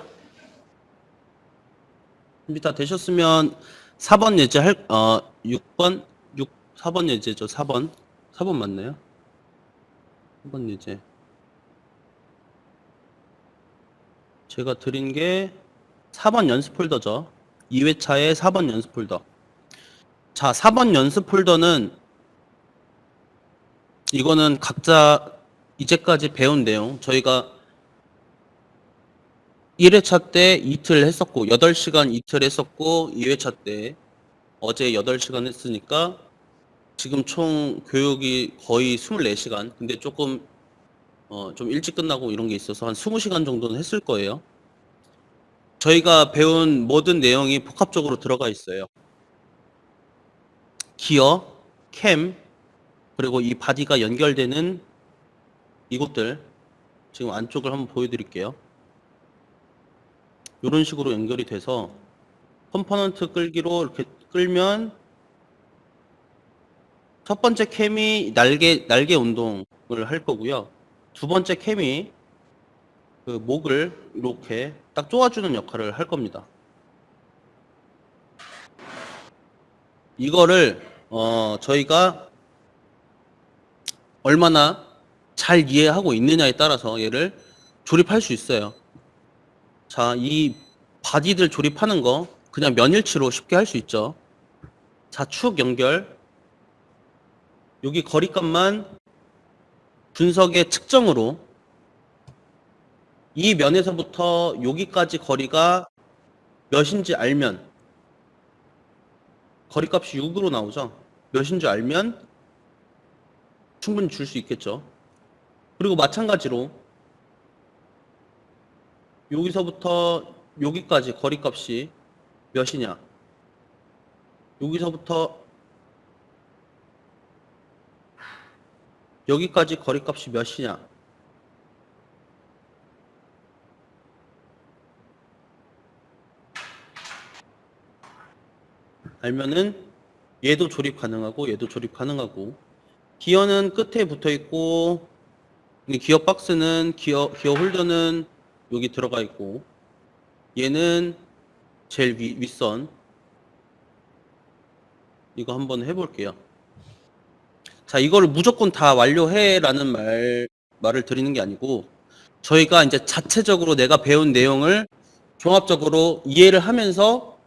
준비 다 되셨으면 4번 예제 6번, 4번 예제죠, 4번. 4번 맞나요? 4번 예제. 제가 드린 게 4번 연습 폴더죠. 2회차의 4번 연습 폴더. 자, 4번 연습 폴더는 이거는 각자 이제까지 배운 내용, 저희가 1회차 때 이틀 했었고 8시간 이틀 했었고, 2회차 때 어제 8시간 했으니까 지금 총 교육이 거의 24시간. 근데 조금 좀 일찍 끝나고 이런 게 있어서 한 20시간 정도는 했을 거예요. 저희가 배운 모든 내용이 복합적으로 들어가 있어요. 기어, 캠, 그리고 이 바디가 연결되는 이곳들 지금 안쪽을 한번 보여드릴게요. 이런 식으로 연결이 돼서 컴포넌트 끌기로 이렇게 끌면 첫 번째 캠이 날개 운동을 할 거고요. 두 번째 캠이 그 목을 이렇게 딱 조아주는 역할을 할 겁니다. 이거를 저희가 얼마나 잘 이해하고 있느냐에 따라서 얘를 조립할 수 있어요. 자, 이 바디들 조립하는 거 그냥 면일치로 쉽게 할 수 있죠. 자, 축 연결. 여기 거리값만 분석의 측정으로 이 면에서부터 여기까지 거리가 몇인지 알면 거리값이 6으로 나오죠. 몇인지 알면 충분히 줄 수 있겠죠. 그리고 마찬가지로 여기서부터 여기까지 거리값이 몇이냐, 여기서부터 여기까지 거리값이 몇이냐, 알면은 얘도 조립 가능하고 얘도 조립 가능하고, 기어는 끝에 붙어 있고 기어 박스는 기어 홀더는 여기 들어가 있고, 얘는 제일 윗선. 이거 한번 해볼게요. 자, 이거를 무조건 다 완료해 라는 말을 드리는 게 아니고, 저희가 이제 자체적으로 내가 배운 내용을 종합적으로 이해를 하면서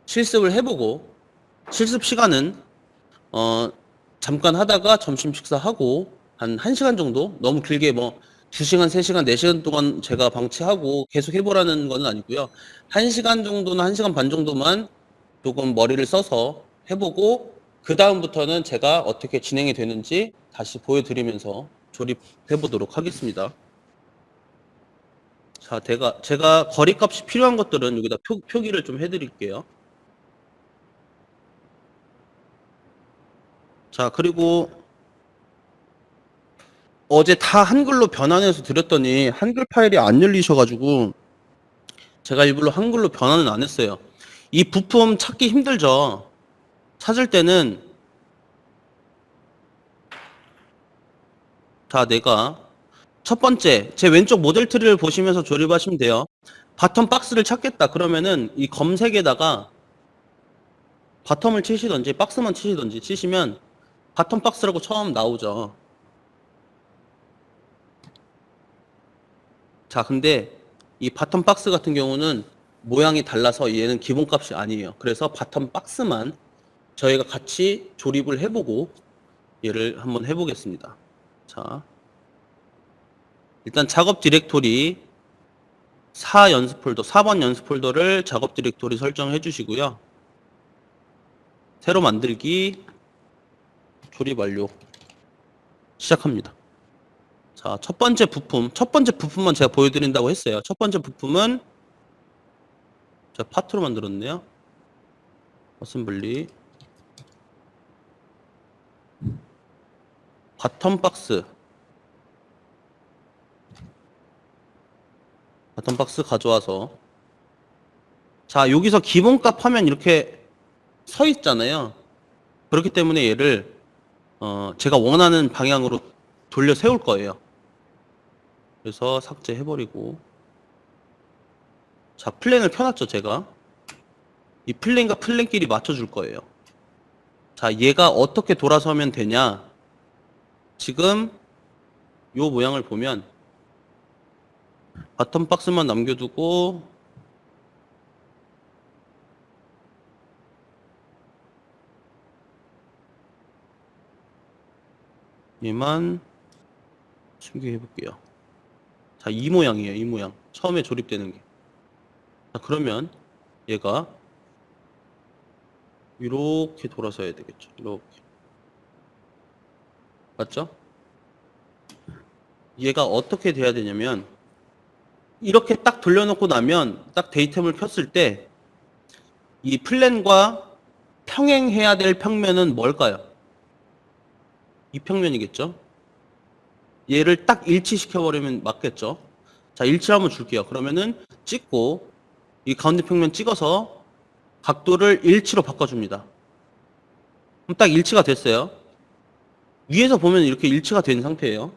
실습을 해보고, 실습 시간은 잠깐 하다가 점심 식사하고 한 1시간 정도, 너무 길게 뭐 2시간, 3시간, 4시간 동안 제가 방치하고 계속 해보라는 건 아니고요. 1시간 정도나 1시간 반 정도만 조금 머리를 써서 해보고, 그 다음부터는 제가 어떻게 진행이 되는지 다시 보여드리면서 조립해 보도록 하겠습니다. 자, 제가 거리값이 필요한 것들은 여기다 표기를 좀 해드릴게요. 자, 그리고 어제 다 한글로 변환해서 드렸더니 한글 파일이 안 열리셔가지고 제가 일부러 한글로 변환은 안 했어요. 이 부품 찾기 힘들죠. 찾을 때는, 자, 내가 첫 번째 제 왼쪽 모델 트리를 보시면서 조립하시면 돼요. 바텀 박스를 찾겠다 그러면은 이 검색에다가 바텀을 치시던지 박스만 치시던지 치시면 바텀 박스라고 처음 나오죠. 자, 근데 이 바텀 박스 같은 경우는 모양이 달라서 얘는 기본값이 아니에요. 그래서 바텀 박스만 저희가 같이 조립을 해보고 얘를 한번 해보겠습니다. 자, 일단 작업 디렉토리 4번 연습 폴더를 작업 디렉토리 설정해 주시고요. 새로 만들기, 조립 완료. 시작합니다. 자, 첫 번째 부품만 제가 보여드린다고 했어요. 첫 번째 부품은 제가 파트로 만들었네요. 어셈블리. 바텀 박스 가져와서, 자, 여기서 기본값 하면 이렇게 서 있잖아요. 그렇기 때문에 얘를 제가 원하는 방향으로 돌려 세울 거예요. 그래서 삭제해버리고, 자, 플랜을 켜놨죠. 제가 이 플랜과 플랜끼리 맞춰줄 거예요. 자, 얘가 어떻게 돌아서면 되냐, 지금 요 모양을 보면 바텀 박스만 남겨두고 얘만 숨기게 해볼게요. 자, 이 모양이에요. 이 모양. 처음에 조립되는 게. 자, 그러면 얘가 이렇게 돌아서야 되겠죠. 이렇게. 맞죠? 얘가 어떻게 돼야 되냐면, 이렇게 딱 돌려놓고 나면 딱 데이템을 켰을 때 이 플랜과 평행해야 될 평면은 뭘까요? 이평면이겠죠? 얘를 딱 일치시켜버리면 맞겠죠? 자, 일치를 한번 줄게요. 그러면은 찍고 이 가운데 평면 찍어서 각도를 일치로 바꿔줍니다. 그럼 딱 일치가 됐어요. 위에서 보면 이렇게 일치가 된 상태예요.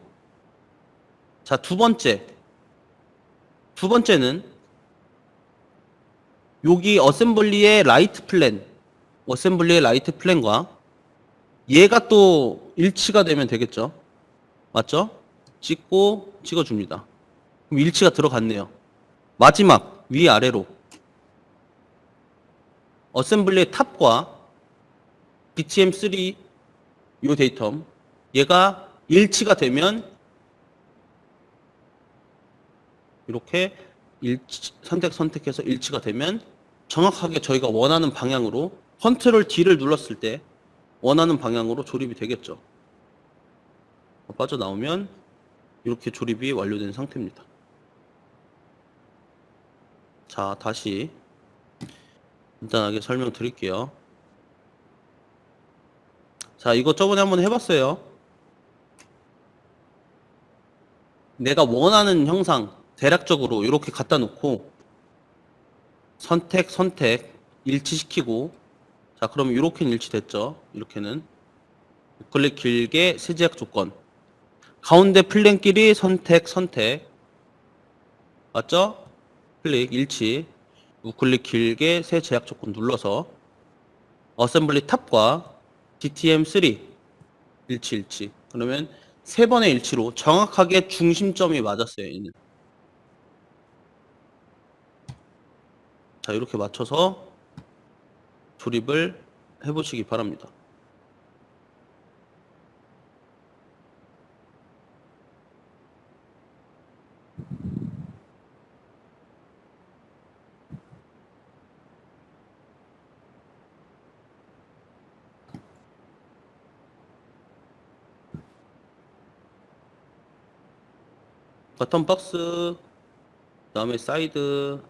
자, 두 번째는 여기 어셈블리의 라이트 플랜과 얘가 또 일치가 되면 되겠죠. 맞죠? 찍고 찍어줍니다. 그럼 일치가 들어갔네요. 마지막 위아래로 어셈블리의 탑과 BTM3 요 데이텀 얘가 일치가 되면 이렇게 선택해서 일치가 되면 정확하게 저희가 원하는 방향으로 컨트롤 D를 눌렀을 때 원하는 방향으로 조립이 되겠죠. 빠져나오면 이렇게 조립이 완료된 상태입니다. 자, 다시 간단하게 설명드릴게요. 자, 이거 저번에 한번 해봤어요. 내가 원하는 형상 대략적으로 이렇게 갖다 놓고 선택 일치시키고 자, 그럼 이렇게는 일치됐죠. 이렇게는 우클릭 길게 세제약 조건 가운데 플랜끼리 선택 맞죠? 클릭 일치 우클릭 길게 세 제약 조건 눌러서 어셈블리 탑과 DTM3 일치 그러면 세 번의 일치로 정확하게 중심점이 맞았어요. 얘는. 자, 이렇게 맞춰서 조립을 해보시기 바랍니다. 버튼 박스, 그 다음에 사이드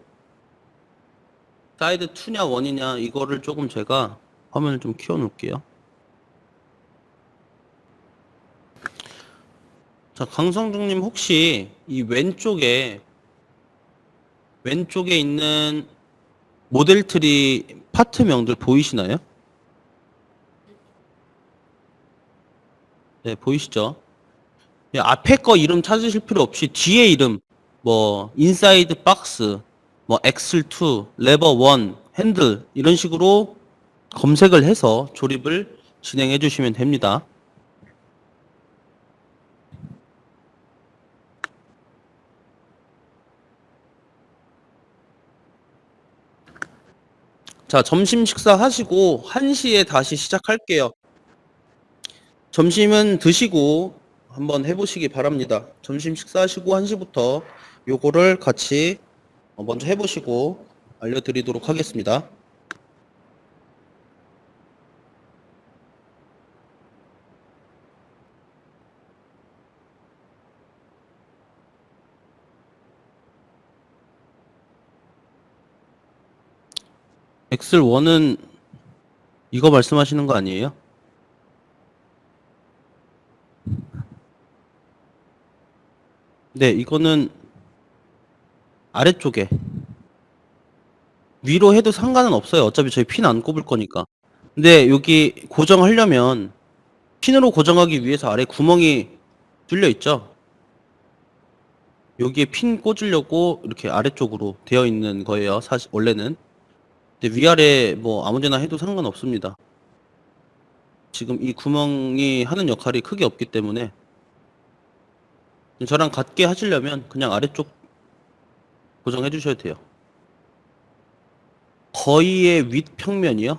2냐 1이냐 이거를 조금 제가 화면을 좀 키워 놓을게요. 자, 강성중님 혹시 이 왼쪽에 있는 모델 트리 파트명들 보이시나요? 네, 보이시죠? 예, 앞에 거 이름 찾으실 필요 없이 뒤에 이름 뭐 인사이드 박스 뭐 엑셀 2, 레버 1, 핸들 이런 식으로 검색을 해서 조립을 진행해 주시면 됩니다. 자, 점심 식사 하시고 1시에 다시 시작할게요. 점심은 드시고 한번 해보시기 바랍니다. 점심 식사하시고 1시부터 요거를 같이 먼저 해보시고 알려드리도록 하겠습니다. 엑셀 1은 이거 말씀하시는 거 아니에요? 네, 이거는 아래쪽에 위로 해도 상관은 없어요. 어차피 저희 핀 안 꼽을 거니까. 근데 여기 고정하려면 핀으로 고정하기 위해서 아래 구멍이 뚫려 있죠. 여기에 핀 꽂으려고 이렇게 아래쪽으로 되어 있는 거예요. 사실 원래는. 근데 위아래 뭐 아무데나 해도 상관없습니다. 지금 이 구멍이 하는 역할이 크게 없기 때문에 저랑 같게 하시려면 그냥 아래쪽 고정해 주셔야 돼요. 거의의 윗 평면이요?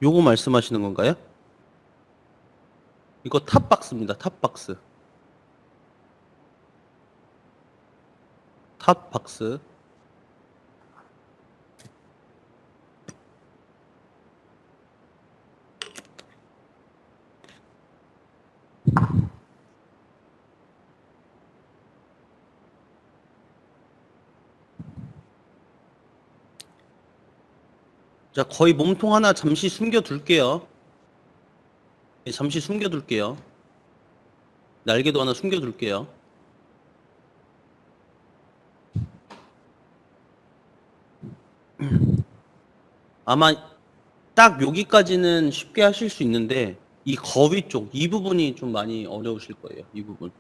요거 말씀하시는 건가요? 이거 탑박스입니다. 탑박스. 탑박스. 자, 거의 몸통 하나 잠시 숨겨 둘게요. 잠시 숨겨둘게요. 날개도 하나 숨겨둘게요. 아마 딱 여기까지는 쉽게 하실 수 있는데 이 거위 쪽, 이 부분이 좀 많이 어려우실 거예요. 이 부분.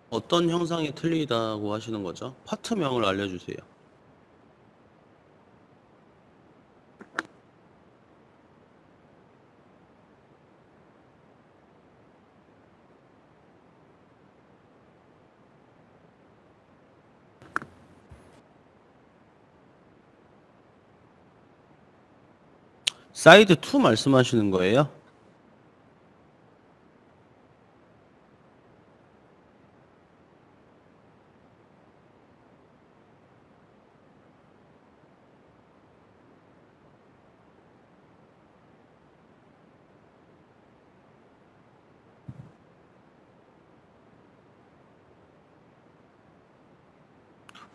어떤 형상이 틀리다고 하시는 거죠? 파트명을 알려주세요. 사이드 2 말씀하시는 거예요?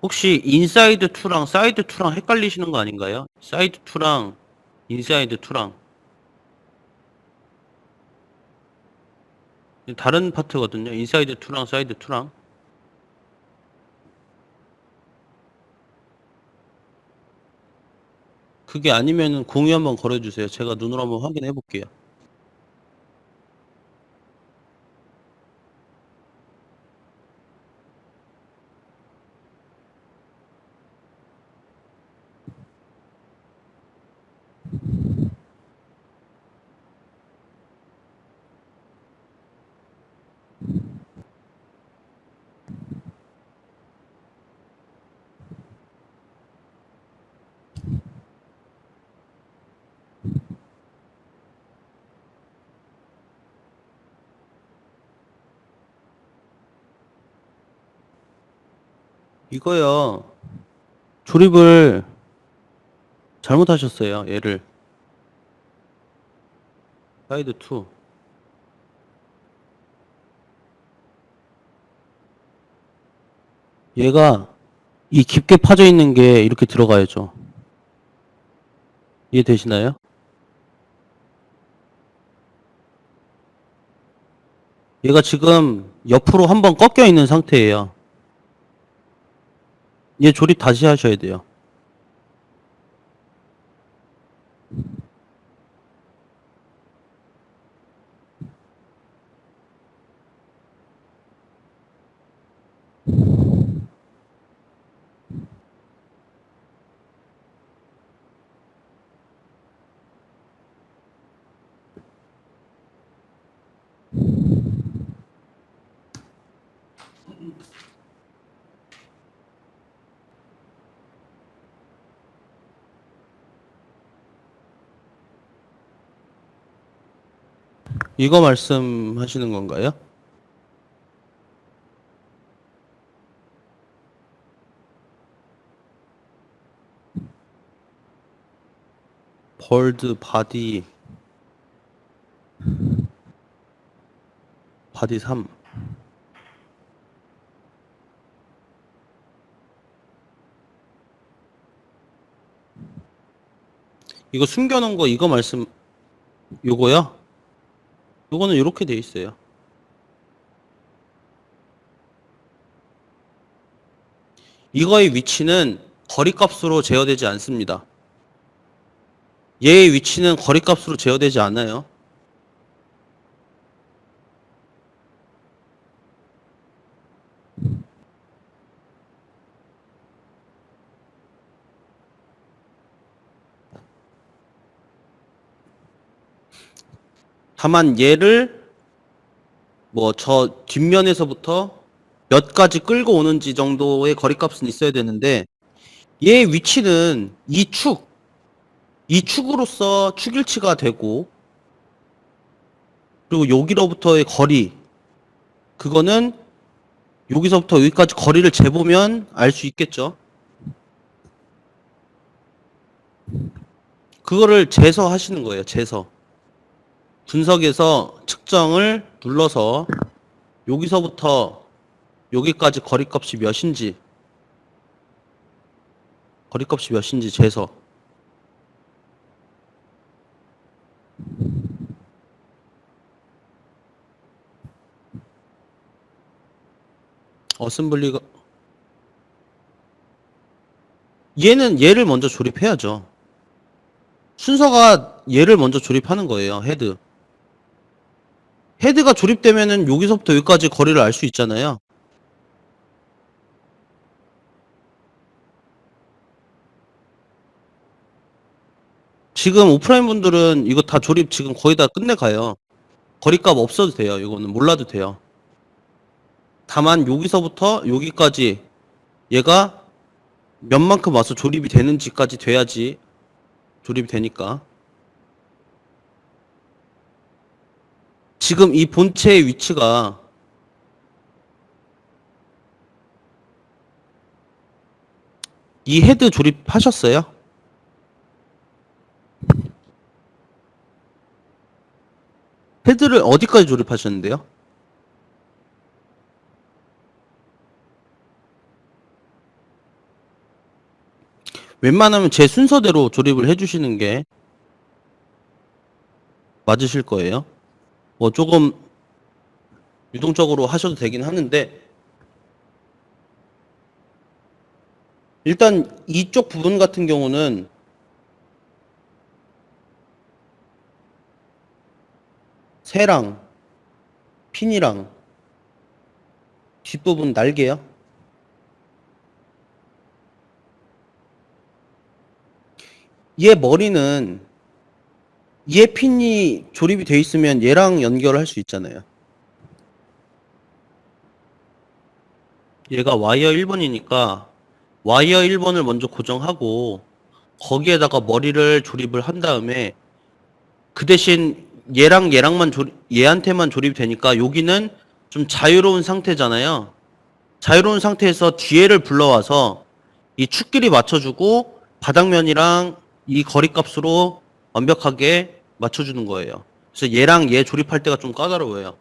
혹시 인사이드 2랑 사이드 2랑 헷갈리시는 거 아닌가요? 사이드 2랑 인사이드 2랑 다른 파트거든요. 인사이드 2랑 사이드 2랑. 그게 아니면은 공유 한번 걸어주세요. 제가 눈으로 한번 확인해 볼게요. 이거요. 조립을 잘못하셨어요. 얘를. 사이드 2. 얘가 이 깊게 파져 있는 게 이렇게 들어가야죠. 이해되시나요? 얘가 지금 옆으로 한번 꺾여 있는 상태예요. 얘 조립 다시 하셔야 돼요. 이거 말씀하시는 건가요? 벌드 바디 3. 이거 숨겨놓은 거 이거 말씀 요거요? 요거는 이렇게 돼 있어요. 이거의 위치는 거리값으로 제어되지 않습니다. 얘의 위치는 거리값으로 제어되지 않아요. 다만 얘를 뭐 저 뒷면에서부터 몇 가지 끌고 오는지 정도의 거리값은 있어야 되는데 얘의 위치는 이 축으로서 축일치가 되고 그리고 여기로부터의 거리 그거는 여기서부터 여기까지 거리를 재보면 알 수 있겠죠. 그거를 재서 하시는 거예요. 재서. 분석에서 측정을 눌러서 여기서부터 여기까지 거리값이 몇인지 재서 어셈블리가 얘를 먼저 조립해야죠. 순서가 얘를 먼저 조립하는 거예요. 헤드가 조립되면은 여기서부터 여기까지 거리를 알 수 있잖아요. 지금 오프라인 분들은 이거 다 조립 지금 거의 다 끝내가요. 거리값 없어도 돼요. 이거는 몰라도 돼요. 다만 여기서부터 여기까지 얘가 몇만큼 와서 조립이 되는지까지 돼야지 조립이 되니까. 지금 이 본체의 위치가 이 헤드 조립하셨어요? 헤드를 어디까지 조립하셨는데요? 웬만하면 제 순서대로 조립을 해주시는 게 맞으실 거예요. 뭐 조금 유동적으로 하셔도 되긴 하는데 일단 이쪽 부분 같은 경우는 새랑 핀이랑 뒷부분 날개요. 얘 머리는 얘 핀이 조립이 돼 있으면 얘랑 연결할 수 있잖아요. 얘가 와이어 1번이니까 와이어 1번을 먼저 고정하고 거기에다가 머리를 조립을 한 다음에 그 대신 얘한테만 조립이 되니까 여기는 좀 자유로운 상태잖아요. 자유로운 상태에서 뒤에를 불러와서 이 축끼리 맞춰주고 바닥면이랑 이 거리값으로 완벽하게 맞춰주는 거예요. 그래서 얘랑 얘 조립할 때가 좀 까다로워요.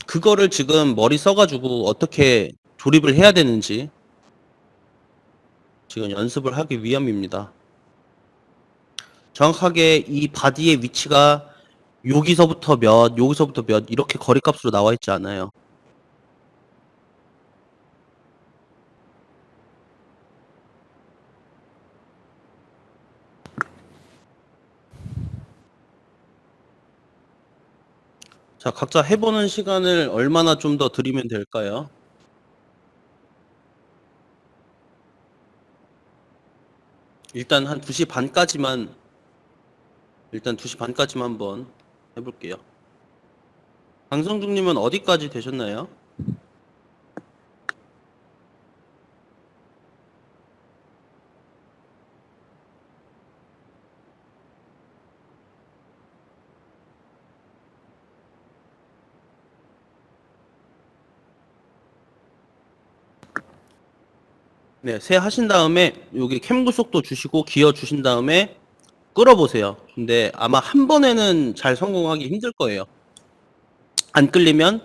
그거를 지금 머리 써가지고 어떻게 조립을 해야 되는지 지금 연습을 하기 위함입니다. 정확하게 이 바디의 위치가 여기서부터 몇 이렇게 거리값으로 나와 있지 않아요. 자, 각자 해보는 시간을 얼마나 좀 더 드리면 될까요? 일단 한 2시 반까지만 한번 해볼게요. 강성중님은 어디까지 되셨나요? 네, 세 하신 다음에 여기 캠 구속도 주시고 기어 주신 다음에 끌어보세요. 근데 아마 한 번에는 잘 성공하기 힘들 거예요. 안 끌리면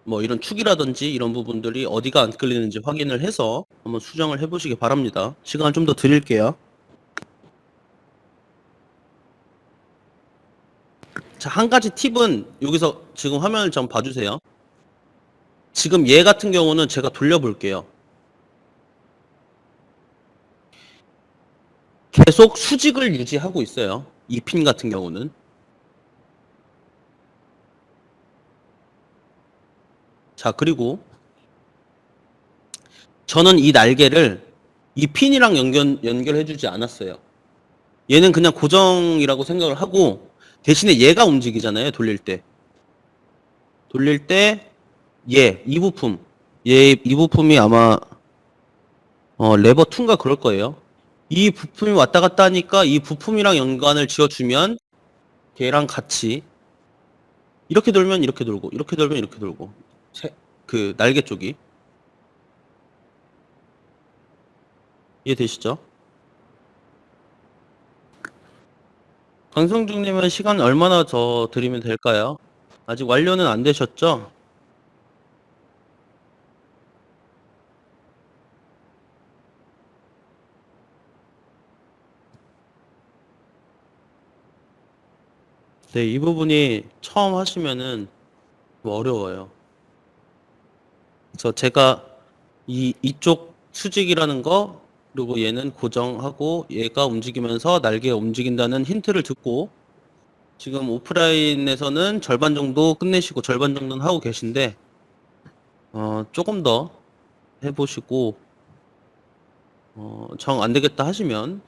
뭐 이런 축이라든지 이런 부분들이 어디가 안 끌리는지 확인을 해서 한번 수정을 해보시기 바랍니다. 시간 좀 더 드릴게요. 자, 한 가지 팁은 여기서 지금 화면을 좀 봐주세요. 지금 얘 같은 경우는 제가 돌려볼게요. 계속 수직을 유지하고 있어요. 이 핀 같은 경우는. 자, 그리고 저는 이 날개를 이 핀이랑 연결해주지 않았어요. 얘는 그냥 고정이라고 생각을 하고 대신에 얘가 움직이잖아요. 돌릴 때 이 부품 이 부품이 아마 레버 2인가 그럴 거예요. 이 부품이 왔다 갔다 하니까 이 부품이랑 연관을 지어주면 걔랑 같이 이렇게 돌면 이렇게 돌고 이렇게 돌면 이렇게 돌고 그 날개 쪽이 이해되시죠? 강성중님은 시간 얼마나 더 드리면 될까요? 아직 완료는 안 되셨죠? 네, 이 부분이 처음 하시면은 좀 어려워요. 그래서 제가 이쪽 수직이라는 거, 그리고 얘는 고정하고 얘가 움직이면서 날개가 움직인다는 힌트를 듣고 지금 오프라인에서는 절반 정도 끝내시고 절반 정도는 하고 계신데, 조금 더 해보시고, 정 안 되겠다 하시면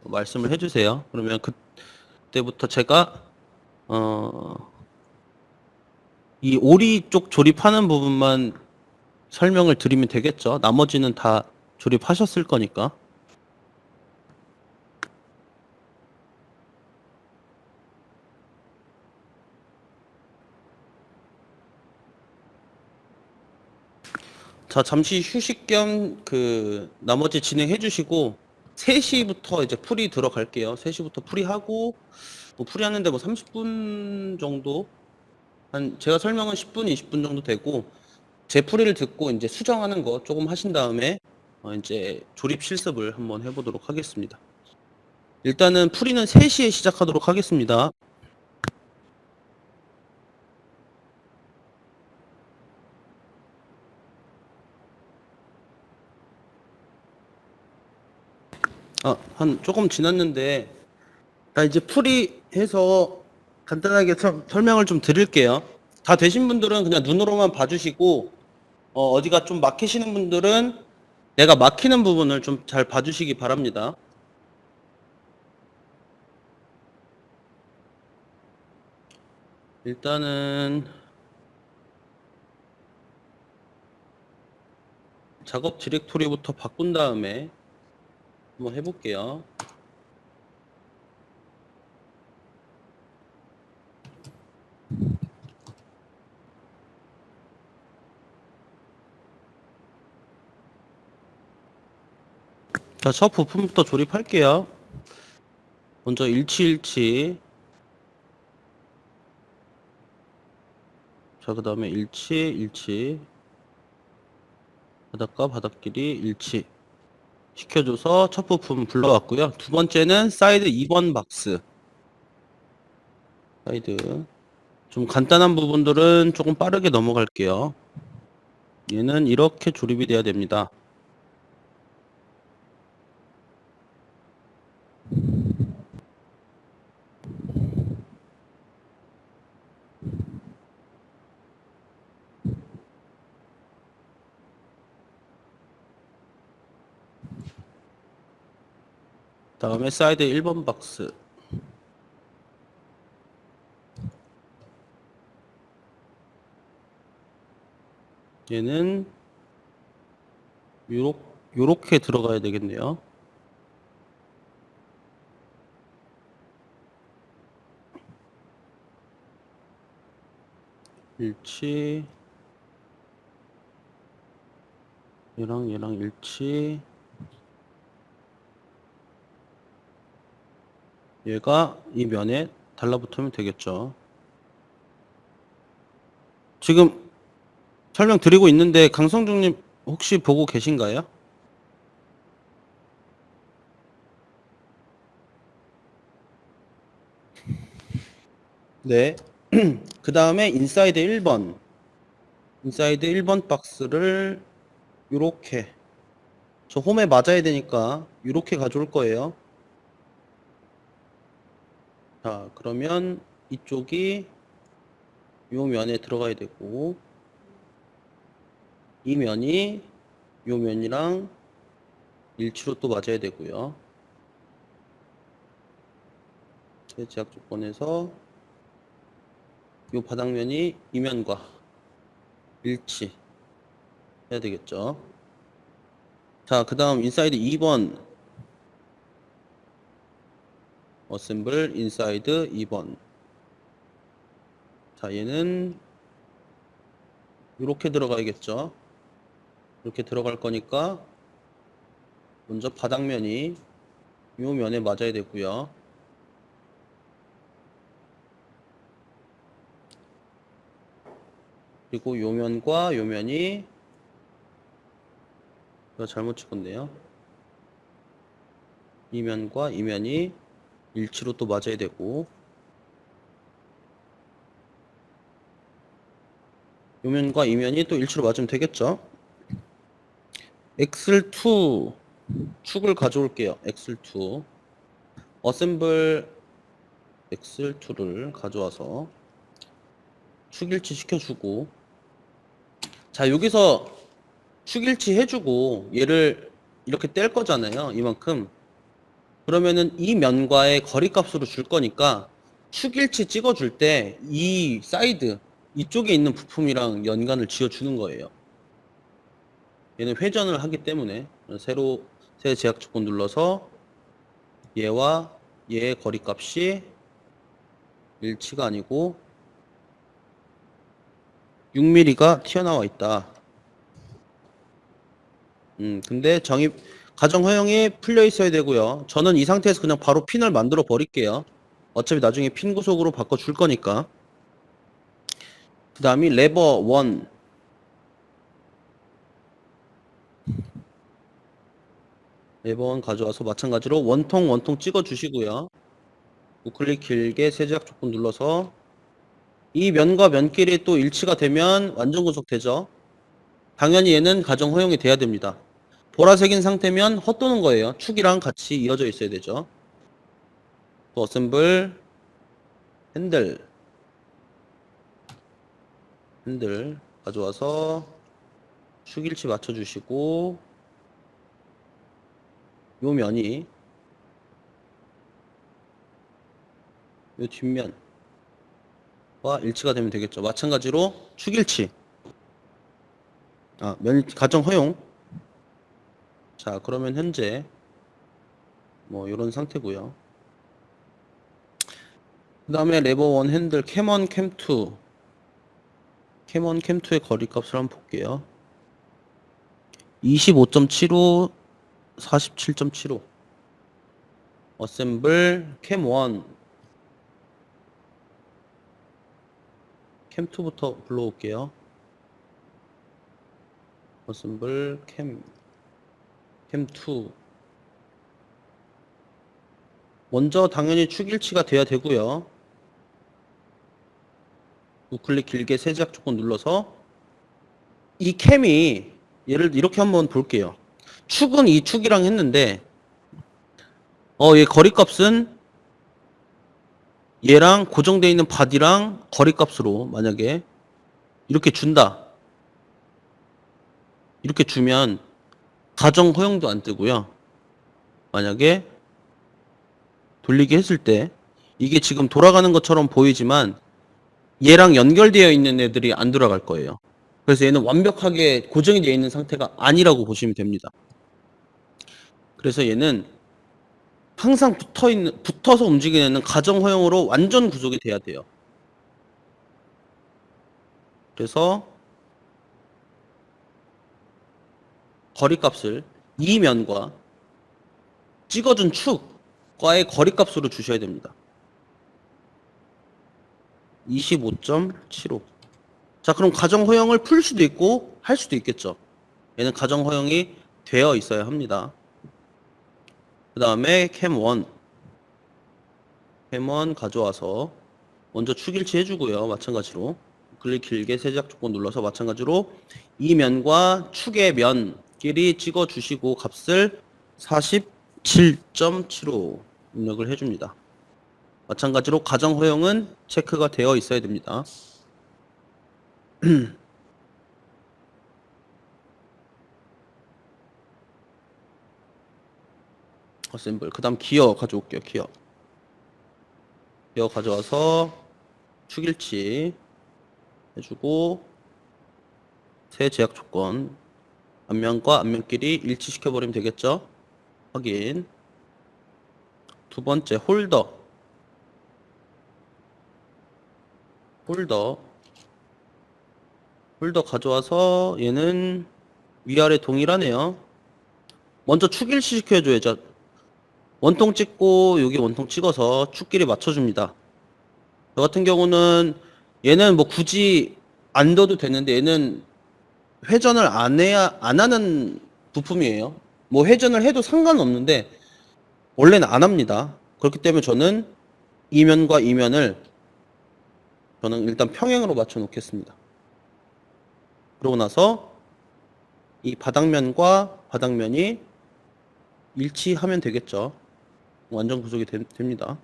말씀을 해주세요. 그러면 그때부터 제가, 어, 이 오리 쪽 조립하는 부분만 설명을 드리면 되겠죠. 나머지는 다 조립하셨을 거니까. 자, 잠시 휴식 겸 나머지 진행해 주시고 3시부터 이제 풀이 들어갈게요. 3시부터 풀이하고 뭐 풀이하는데 뭐 30분 정도 제가 설명은 10분, 20분 정도 되고 제 풀이를 듣고 이제 수정하는 거 조금 하신 다음에 이제 조립 실습을 한번 해보도록 하겠습니다. 일단은 풀이는 3시에 시작하도록 하겠습니다. 한 조금 지났는데 자, 이제 풀이해서 간단하게 설명을 좀 드릴게요. 다 되신 분들은 그냥 눈으로만 봐주시고, 어디가 좀 막히시는 분들은 내가 막히는 부분을 좀 잘 봐주시기 바랍니다. 일단은 작업 디렉토리부터 바꾼 다음에 한번 해볼게요. 자, 첫 부품부터 조립할게요. 먼저 일치. 자, 그 다음에 일치. 바닥과 바닥끼리 일치. 시켜줘서 첫 부품 불러왔고요. 두 번째는 사이드 2번 박스. 사이드. 좀 간단한 부분들은 조금 빠르게 넘어갈게요. 얘는 이렇게 조립이 돼야 됩니다. 다음에 사이드 1번 박스. 얘는 요렇게 들어가야 되겠네요. 일치. 얘랑 일치. 얘가 이 면에 달라붙으면 되겠죠. 지금 설명드리고 있는데 강성중님 혹시 보고 계신가요? 네. 그 다음에 인사이드 1번. 인사이드 1번 박스를 요렇게 저 홈에 맞아야 되니까 요렇게 가져올 거예요. 자, 그러면 이쪽이 요 면에 들어가야 되고 이 면이 요 면이랑 일치로 또 맞아야 되고요. 제약 조건에서 요 바닥면이 이 면과 일치 해야 되겠죠. 자, 그 다음 인사이드 2번 어셈블 인사이드 2번. 자, 얘는 이렇게 들어가야겠죠. 이렇게 들어갈 거니까 먼저 바닥면이 요 면에 맞아야 되고요. 그리고 요면과 요면이 제가 잘못 찍었네요. 이면과 이면이 일치로 또 맞아야 되고, 요면과 이면이 또 일치로 맞으면 되겠죠. 엑셀2 축을 가져올게요. 엑셀2 어셈블 엑셀2를 가져와서 축일치 시켜주고, 자 여기서 축일치 해주고 얘를 이렇게 뗄 거잖아요. 이만큼. 그러면은 이 면과의 거리값으로 줄 거니까 축일치 찍어줄 때 이 사이드 이쪽에 있는 부품이랑 연관을 지어주는 거예요. 얘는 회전을 하기 때문에 새로 새 제약 조건 눌러서 얘와 얘의 거리값이 일치가 아니고 6mm가 튀어나와 있다. 근데 가정 허용이 풀려 있어야 되고요. 저는 이 상태에서 그냥 바로 핀을 만들어 버릴게요. 어차피 나중에 핀 구속으로 바꿔 줄 거니까. 그 다음이 레버 1. 레버 1 가져와서 마찬가지로 원통 찍어 주시고요. 우클릭 길게 세 제약 조건 눌러서 이 면과 면끼리 또 일치가 되면 완전 구속되죠. 당연히 얘는 가정 허용이 돼야 됩니다. 보라색인 상태면 헛도는 거예요. 축이랑 같이 이어져 있어야 되죠. 또 어셈블 핸들 가져와서 축일치 맞춰주시고 요 면이 요 뒷면과 일치가 되면 되겠죠. 마찬가지로 축일치 가정 허용. 자 그러면 현재 뭐 요런 상태고요. 그 다음에 레버 1 핸들 캠1 캠2 캠2의 거리값을 한번 볼게요. 25.75 47.75 어셈블 캠1 캠2부터 불러올게요. 어셈블 캠2 먼저 당연히 축일치가 돼야 되고요. 우클릭 길게 세 제약 조건 눌러서 이 캠이 얘를 이렇게 한번 볼게요. 축은 이 축이랑 했는데 얘 거리값은 얘랑 고정되어 있는 바디랑 거리값으로 만약에 이렇게 준다. 이렇게 주면 가정 허용도 안 뜨고요. 만약에 돌리기 했을 때 이게 지금 돌아가는 것처럼 보이지만 얘랑 연결되어 있는 애들이 안 돌아갈 거예요. 그래서 얘는 완벽하게 고정이 되어 있는 상태가 아니라고 보시면 됩니다. 그래서 얘는 항상 붙어서 움직이는 애는 가정 허용으로 완전 구속이 돼야 돼요. 그래서 거리값을 이 면과 찍어준 축과의 거리값으로 주셔야 됩니다. 25.75. 자, 그럼 가정 허용을 풀 수도 있고 할 수도 있겠죠. 얘는 가정 허용이 되어 있어야 합니다. 그 다음에 캠1 가져와서 먼저 축일치 해주고요. 마찬가지로 클릭 길게 세 제약 조건 눌러서 마찬가지로 이 면과 축의 면끼리 찍어주시고 값을 47.75 입력을 해줍니다. 마찬가지로 가정 허용은 체크가 되어 있어야 됩니다. 어셈블. 그 다음 기어 가져올게요. 기어 가져와서 축일치 해주고 새 제약 조건 앞면과 앞면끼리 일치시켜버리면 되겠죠. 확인. 두 번째 홀더 가져와서 얘는 위아래 동일하네요. 먼저 축일치 시켜줘야죠. 원통 찍고 여기 원통 찍어서 축끼리 맞춰줍니다. 저 같은 경우는 얘는 뭐 굳이 안 둬도 되는데 얘는 회전을 안 하는 부품이에요. 뭐 회전을 해도 상관없는데 원래는 안 합니다. 그렇기 때문에 저는 이면과 이면을 저는 일단 평행으로 맞춰 놓겠습니다. 그러고 나서 이 바닥면과 바닥면이 일치하면 되겠죠. 완전 구속이 됩니다.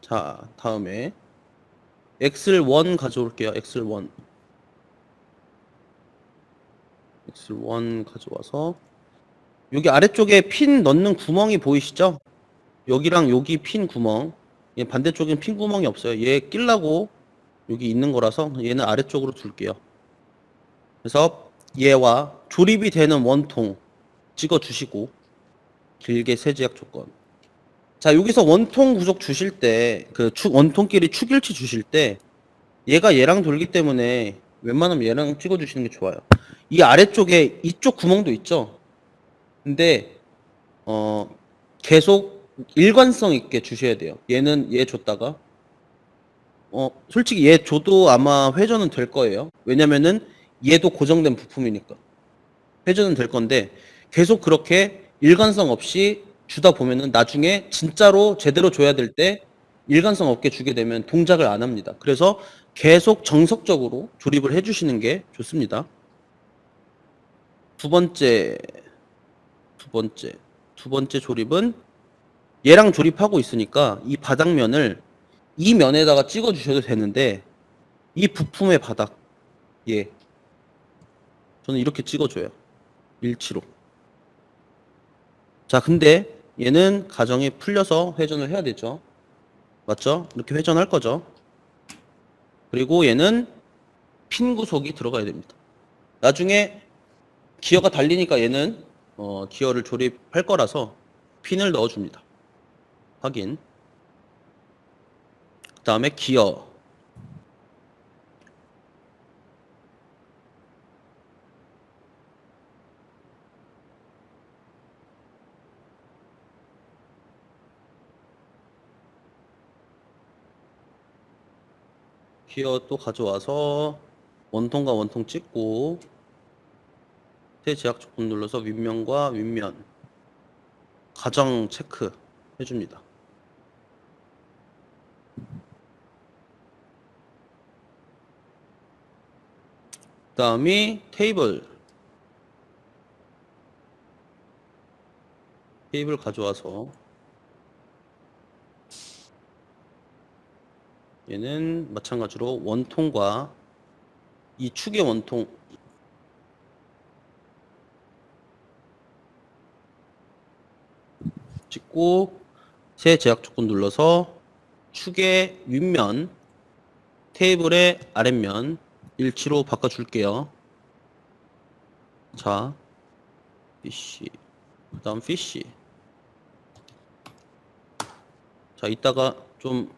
자, 다음에 엑셀 1 가져올게요. 엑셀 1. 엑셀 1 가져와서 여기 아래쪽에 핀 넣는 구멍이 보이시죠? 여기랑 여기 핀 구멍. 얘 반대쪽엔 핀 구멍이 없어요. 얘 끼려고 여기 있는 거라서 얘는 아래쪽으로 둘게요. 그래서 얘와 조립이 되는 원통 찍어 주시고 길게 세제약 조건. 자, 여기서 원통 구속 주실 때 그 원통끼리 축일치 주실 때 얘가 얘랑 돌기 때문에 웬만하면 얘랑 찍어 주시는 게 좋아요. 이 아래쪽에 이쪽 구멍도 있죠. 근데 계속 일관성 있게 주셔야 돼요. 얘는 얘 줬다가 솔직히 얘 줘도 아마 회전은 될 거예요. 왜냐면은 얘도 고정된 부품이니까 회전은 될 건데 계속 그렇게 일관성 없이 주다 보면은 나중에 진짜로 제대로 줘야 될 때 일관성 없게 주게 되면 동작을 안 합니다. 그래서 계속 정석적으로 조립을 해주시는 게 좋습니다. 두 번째 조립은 얘랑 조립하고 있으니까 이 바닥면을 이 면에다가 찍어 주셔도 되는데 이 부품의 바닥 얘 저는 이렇게 찍어줘요. 일치로. 자, 근데 얘는 가정이 풀려서 회전을 해야 되죠. 맞죠? 이렇게 회전할 거죠. 그리고 얘는 핀 구속이 들어가야 됩니다. 나중에 기어가 달리니까 얘는 기어를 조립할 거라서 핀을 넣어줍니다. 확인. 그 다음에 기어. 기어 또 가져와서 원통과 원통 찍고 새 제약 조건 눌러서 윗면과 윗면 가정 체크 해줍니다. 그 다음이 테이블 가져와서 얘는 마찬가지로 원통과 이 축의 원통 찍고 새 제약 조건 눌러서 축의 윗면 테이블의 아랫면 일치로 바꿔줄게요. 자, 피쉬 그 다음 피쉬. 자, 이따가 좀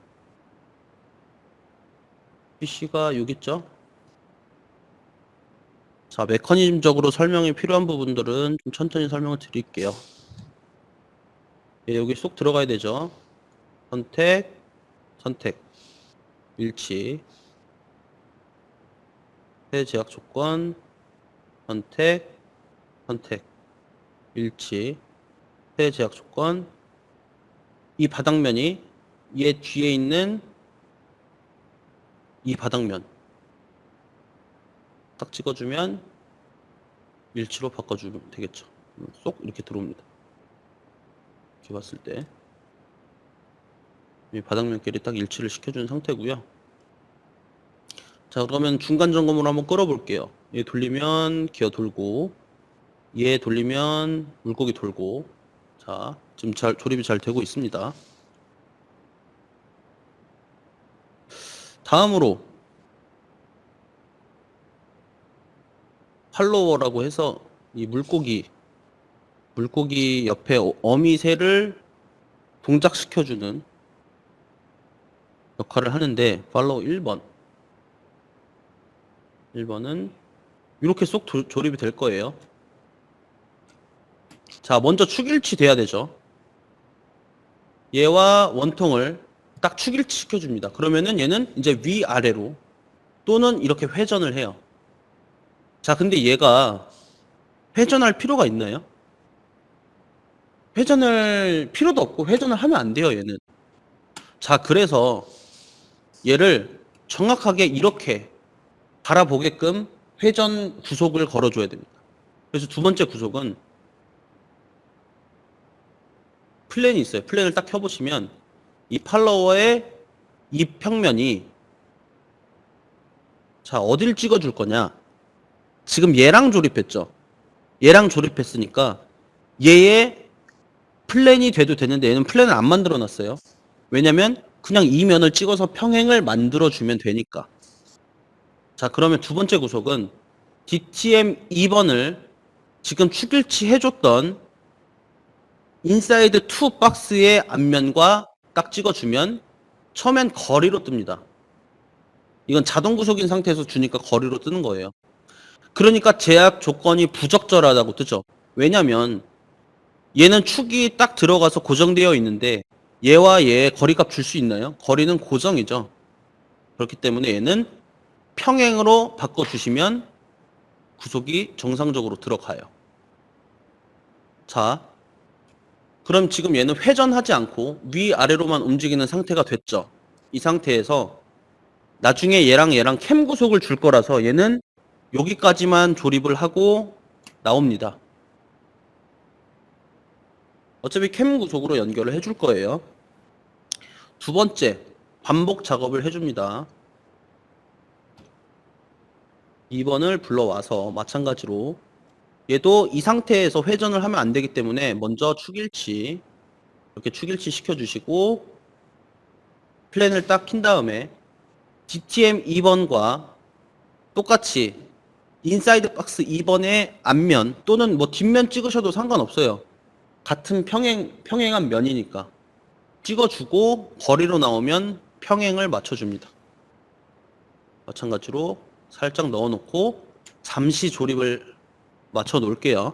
PC가 여기 있죠? 자, 메커니즘적으로 설명이 필요한 부분들은 좀 천천히 설명을 드릴게요. 예, 여기 쏙 들어가야 되죠? 선택, 일치, 새 제약 조건, 선택, 일치, 새 제약 조건. 이 바닥면이 얘 뒤에 있는 이 바닥면 딱 찍어주면 일치로 바꿔주면 되겠죠. 쏙 이렇게 들어옵니다. 이렇게 봤을 때 이 바닥면끼리 딱 일치를 시켜준 상태고요. 자, 그러면 중간 점검으로 한번 끌어볼게요. 얘 돌리면 기어 돌고, 얘 돌리면 물고기 돌고. 자, 지금 조립이 잘 되고 있습니다. 다음으로 팔로워라고 해서 이 물고기 옆에 어미새를 동작시켜주는 역할을 하는데 팔로워 1번은 이렇게 쏙 조립이 될 거예요. 자, 먼저 축일치 돼야 되죠. 얘와 원통을 딱 축일치 시켜줍니다. 그러면은 얘는 이제 위아래로 또는 이렇게 회전을 해요. 자, 근데 얘가 회전할 필요가 있나요? 회전할 필요도 없고 회전을 하면 안 돼요, 얘는. 자, 그래서 얘를 정확하게 이렇게 바라보게끔 회전 구속을 걸어줘야 됩니다. 그래서 두 번째 구속은 플랜이 있어요. 플랜을 딱 켜보시면 이 팔로워의 이 평면이 자, 어딜 찍어줄 거냐? 지금 얘랑 조립했죠. 얘랑 조립했으니까 얘의 플랜이 돼도 되는데 얘는 플랜을 안 만들어 놨어요. 왜냐면 그냥 이 면을 찍어서 평행을 만들어 주면 되니까. 자, 그러면 두 번째 구속은 DTM 2번을 지금 축일치 해줬던 인사이드 2 박스의 앞면과 딱 찍어주면 처음엔 거리로 뜹니다. 이건 자동 구속인 상태에서 주니까 거리로 뜨는 거예요. 그러니까 제약 조건이 부적절하다고 뜨죠. 왜냐면 얘는 축이 딱 들어가서 고정되어 있는데 얘와 얘의 거리값 줄 수 있나요? 거리는 고정이죠. 그렇기 때문에 얘는 평행으로 바꿔주시면 구속이 정상적으로 들어가요. 자, 그럼 지금 얘는 회전하지 않고 위아래로만 움직이는 상태가 됐죠. 이 상태에서 나중에 얘랑 캠 구속을 줄 거라서 얘는 여기까지만 조립을 하고 나옵니다. 어차피 캠 구속으로 연결을 해줄 거예요. 두 번째, 반복 작업을 해줍니다. 2번을 불러와서 마찬가지로 얘도 이 상태에서 회전을 하면 안 되기 때문에 먼저 축일치 이렇게 축일치 시켜주시고 플랜을 딱 킨 다음에 DTM 2번과 똑같이 인사이드 박스 2번의 앞면 또는 뭐 뒷면 찍으셔도 상관없어요. 같은 평행한 면이니까 찍어주고 거리로 나오면 평행을 맞춰줍니다. 마찬가지로 살짝 넣어놓고 잠시 조립을 맞춰 놓을게요.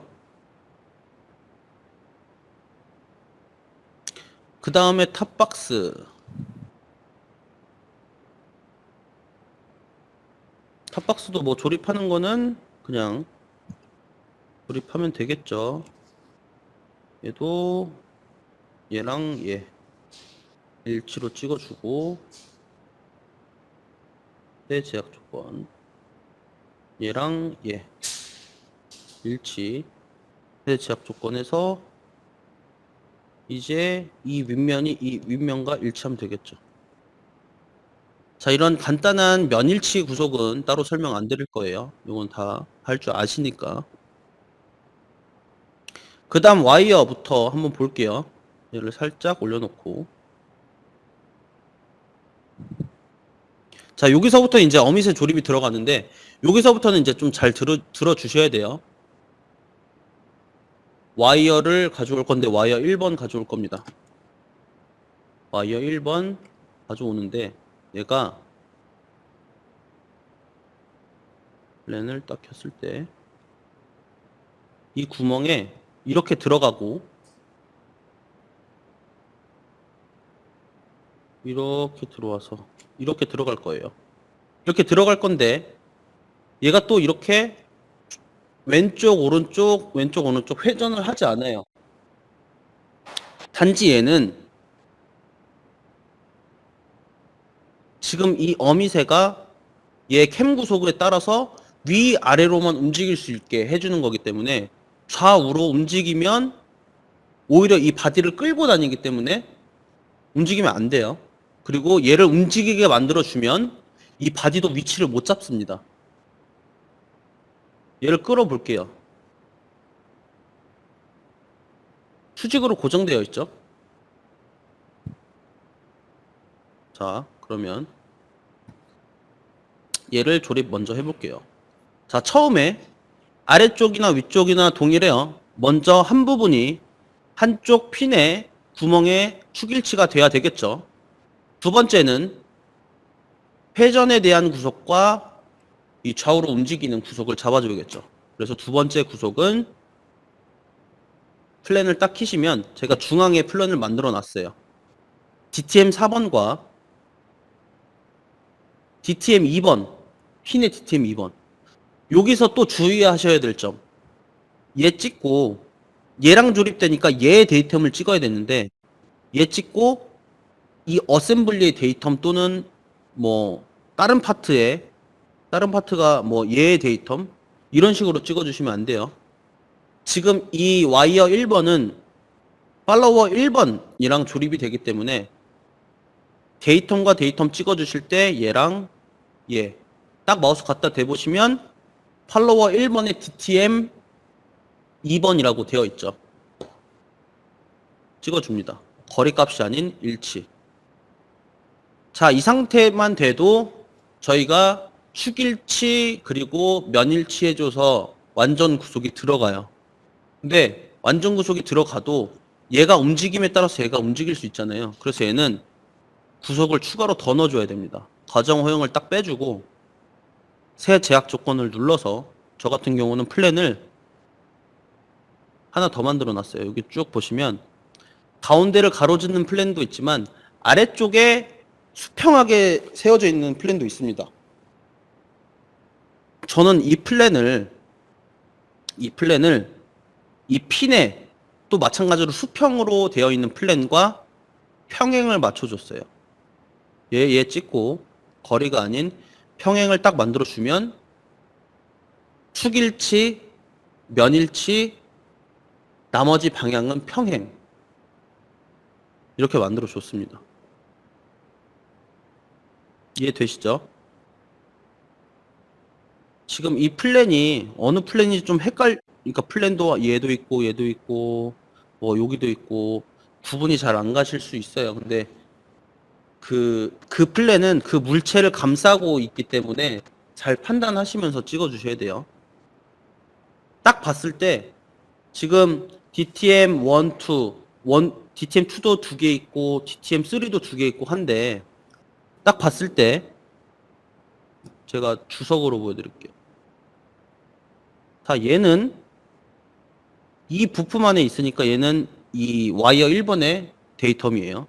그 다음에 탑박스. 탑박스도 뭐 조립하는 거는 그냥 조립하면 되겠죠. 얘도 얘랑 얘 일치로 찍어주고 새 제약 조건 얘랑 얘 일치 새 제약 조건에서 이제 이 윗면이 이 윗면과 일치하면 되겠죠. 자, 이런 간단한 면일치 구속은 따로 설명 안 드릴 거예요. 이건 다 할 줄 아시니까. 그 다음 와이어부터 한번 볼게요. 얘를 살짝 올려놓고. 자, 여기서부터 이제 어미새 조립이 들어가는데, 여기서부터는 이제 좀 잘 들어주셔야 돼요. 와이어를 가져올 건데, 와이어 1번 가져올 겁니다. 와이어 1번 가져오는데, 얘가 랜을 딱 켰을 때, 이 구멍에 이렇게 들어가고, 이렇게 들어와서, 이렇게 들어갈 거예요. 이렇게 들어갈 건데, 얘가 또 이렇게 왼쪽, 오른쪽, 왼쪽, 오른쪽 회전을 하지 않아요. 단지 얘는 지금 이 어미새가 얘 캠 구속에 따라서 위아래로만 움직일 수 있게 해주는 거기 때문에 좌우로 움직이면 오히려 이 바디를 끌고 다니기 때문에 움직이면 안 돼요. 그리고 얘를 움직이게 만들어주면 이 바디도 위치를 못 잡습니다. 얘를 끌어볼게요. 수직으로 고정되어 있죠. 자, 그러면 얘를 조립 먼저 해볼게요. 자, 처음에 아래쪽이나 위쪽이나 동일해요. 먼저 한 부분이 한쪽 핀의 구멍에 축일치가 돼야 되겠죠. 두 번째는 회전에 대한 구속과 이 좌우로 움직이는 구속을 잡아줘야겠죠. 그래서 두 번째 구속은 플랜을 딱 키시면 제가 중앙에 플랜을 만들어 놨어요. DTM 4번과 DTM 2번 핀의 DTM 2번. 여기서 또 주의하셔야 될 점. 얘 찍고 얘랑 조립되니까 얘의 데이텀을 찍어야 되는데 얘 찍고 이 어셈블리의 데이텀 또는 뭐 다른 파트가 뭐 얘의 데이텀 이런 식으로 찍어주시면 안 돼요. 지금 이 와이어 1번은 팔로워 1번이랑 조립이 되기 때문에 데이텀과 데이텀 찍어주실 때 얘랑 얘 딱 마우스 갖다 대보시면 팔로워 1번에 DTM 2번이라고 되어 있죠. 찍어줍니다. 거리값이 아닌 일치. 자, 이 상태만 돼도 저희가 축일치 그리고 면일치 해줘서 완전 구속이 들어가요. 근데 완전 구속이 들어가도 얘가 움직임에 따라서 얘가 움직일 수 있잖아요. 그래서 얘는 구속을 추가로 더 넣어줘야 됩니다. 과정 허용을 딱 빼주고 새 제약 조건을 눌러서 저 같은 경우는 플랜을 하나 더 만들어 놨어요. 여기 쭉 보시면 가운데를 가로짓는 플랜도 있지만 아래쪽에 수평하게 세워져 있는 플랜도 있습니다. 저는 이 플랜을 이 핀에 또 마찬가지로 수평으로 되어 있는 플랜과 평행을 맞춰줬어요. 얘 찍고 거리가 아닌 평행을 딱 만들어주면 축일치, 면일치, 나머지 방향은 평행 이렇게 만들어줬습니다. 이해되시죠? 지금 이 플랜이 어느 플랜인지 좀 그러니까 플랜도 얘도 있고 뭐 여기도 있고 구분이 잘 안 가실 수 있어요. 근데 그 플랜은 그 물체를 감싸고 있기 때문에 잘 판단하시면서 찍어주셔야 돼요. 딱 봤을 때 지금 DTM 1, 2, DTM 2도 2개 있고 DTM 3도 2개 있고 한데 딱 봤을 때 제가 주석으로 보여드릴게요. 자, 얘는 이 부품 안에 있으니까 얘는 이 와이어 1번의 데이텀이에요.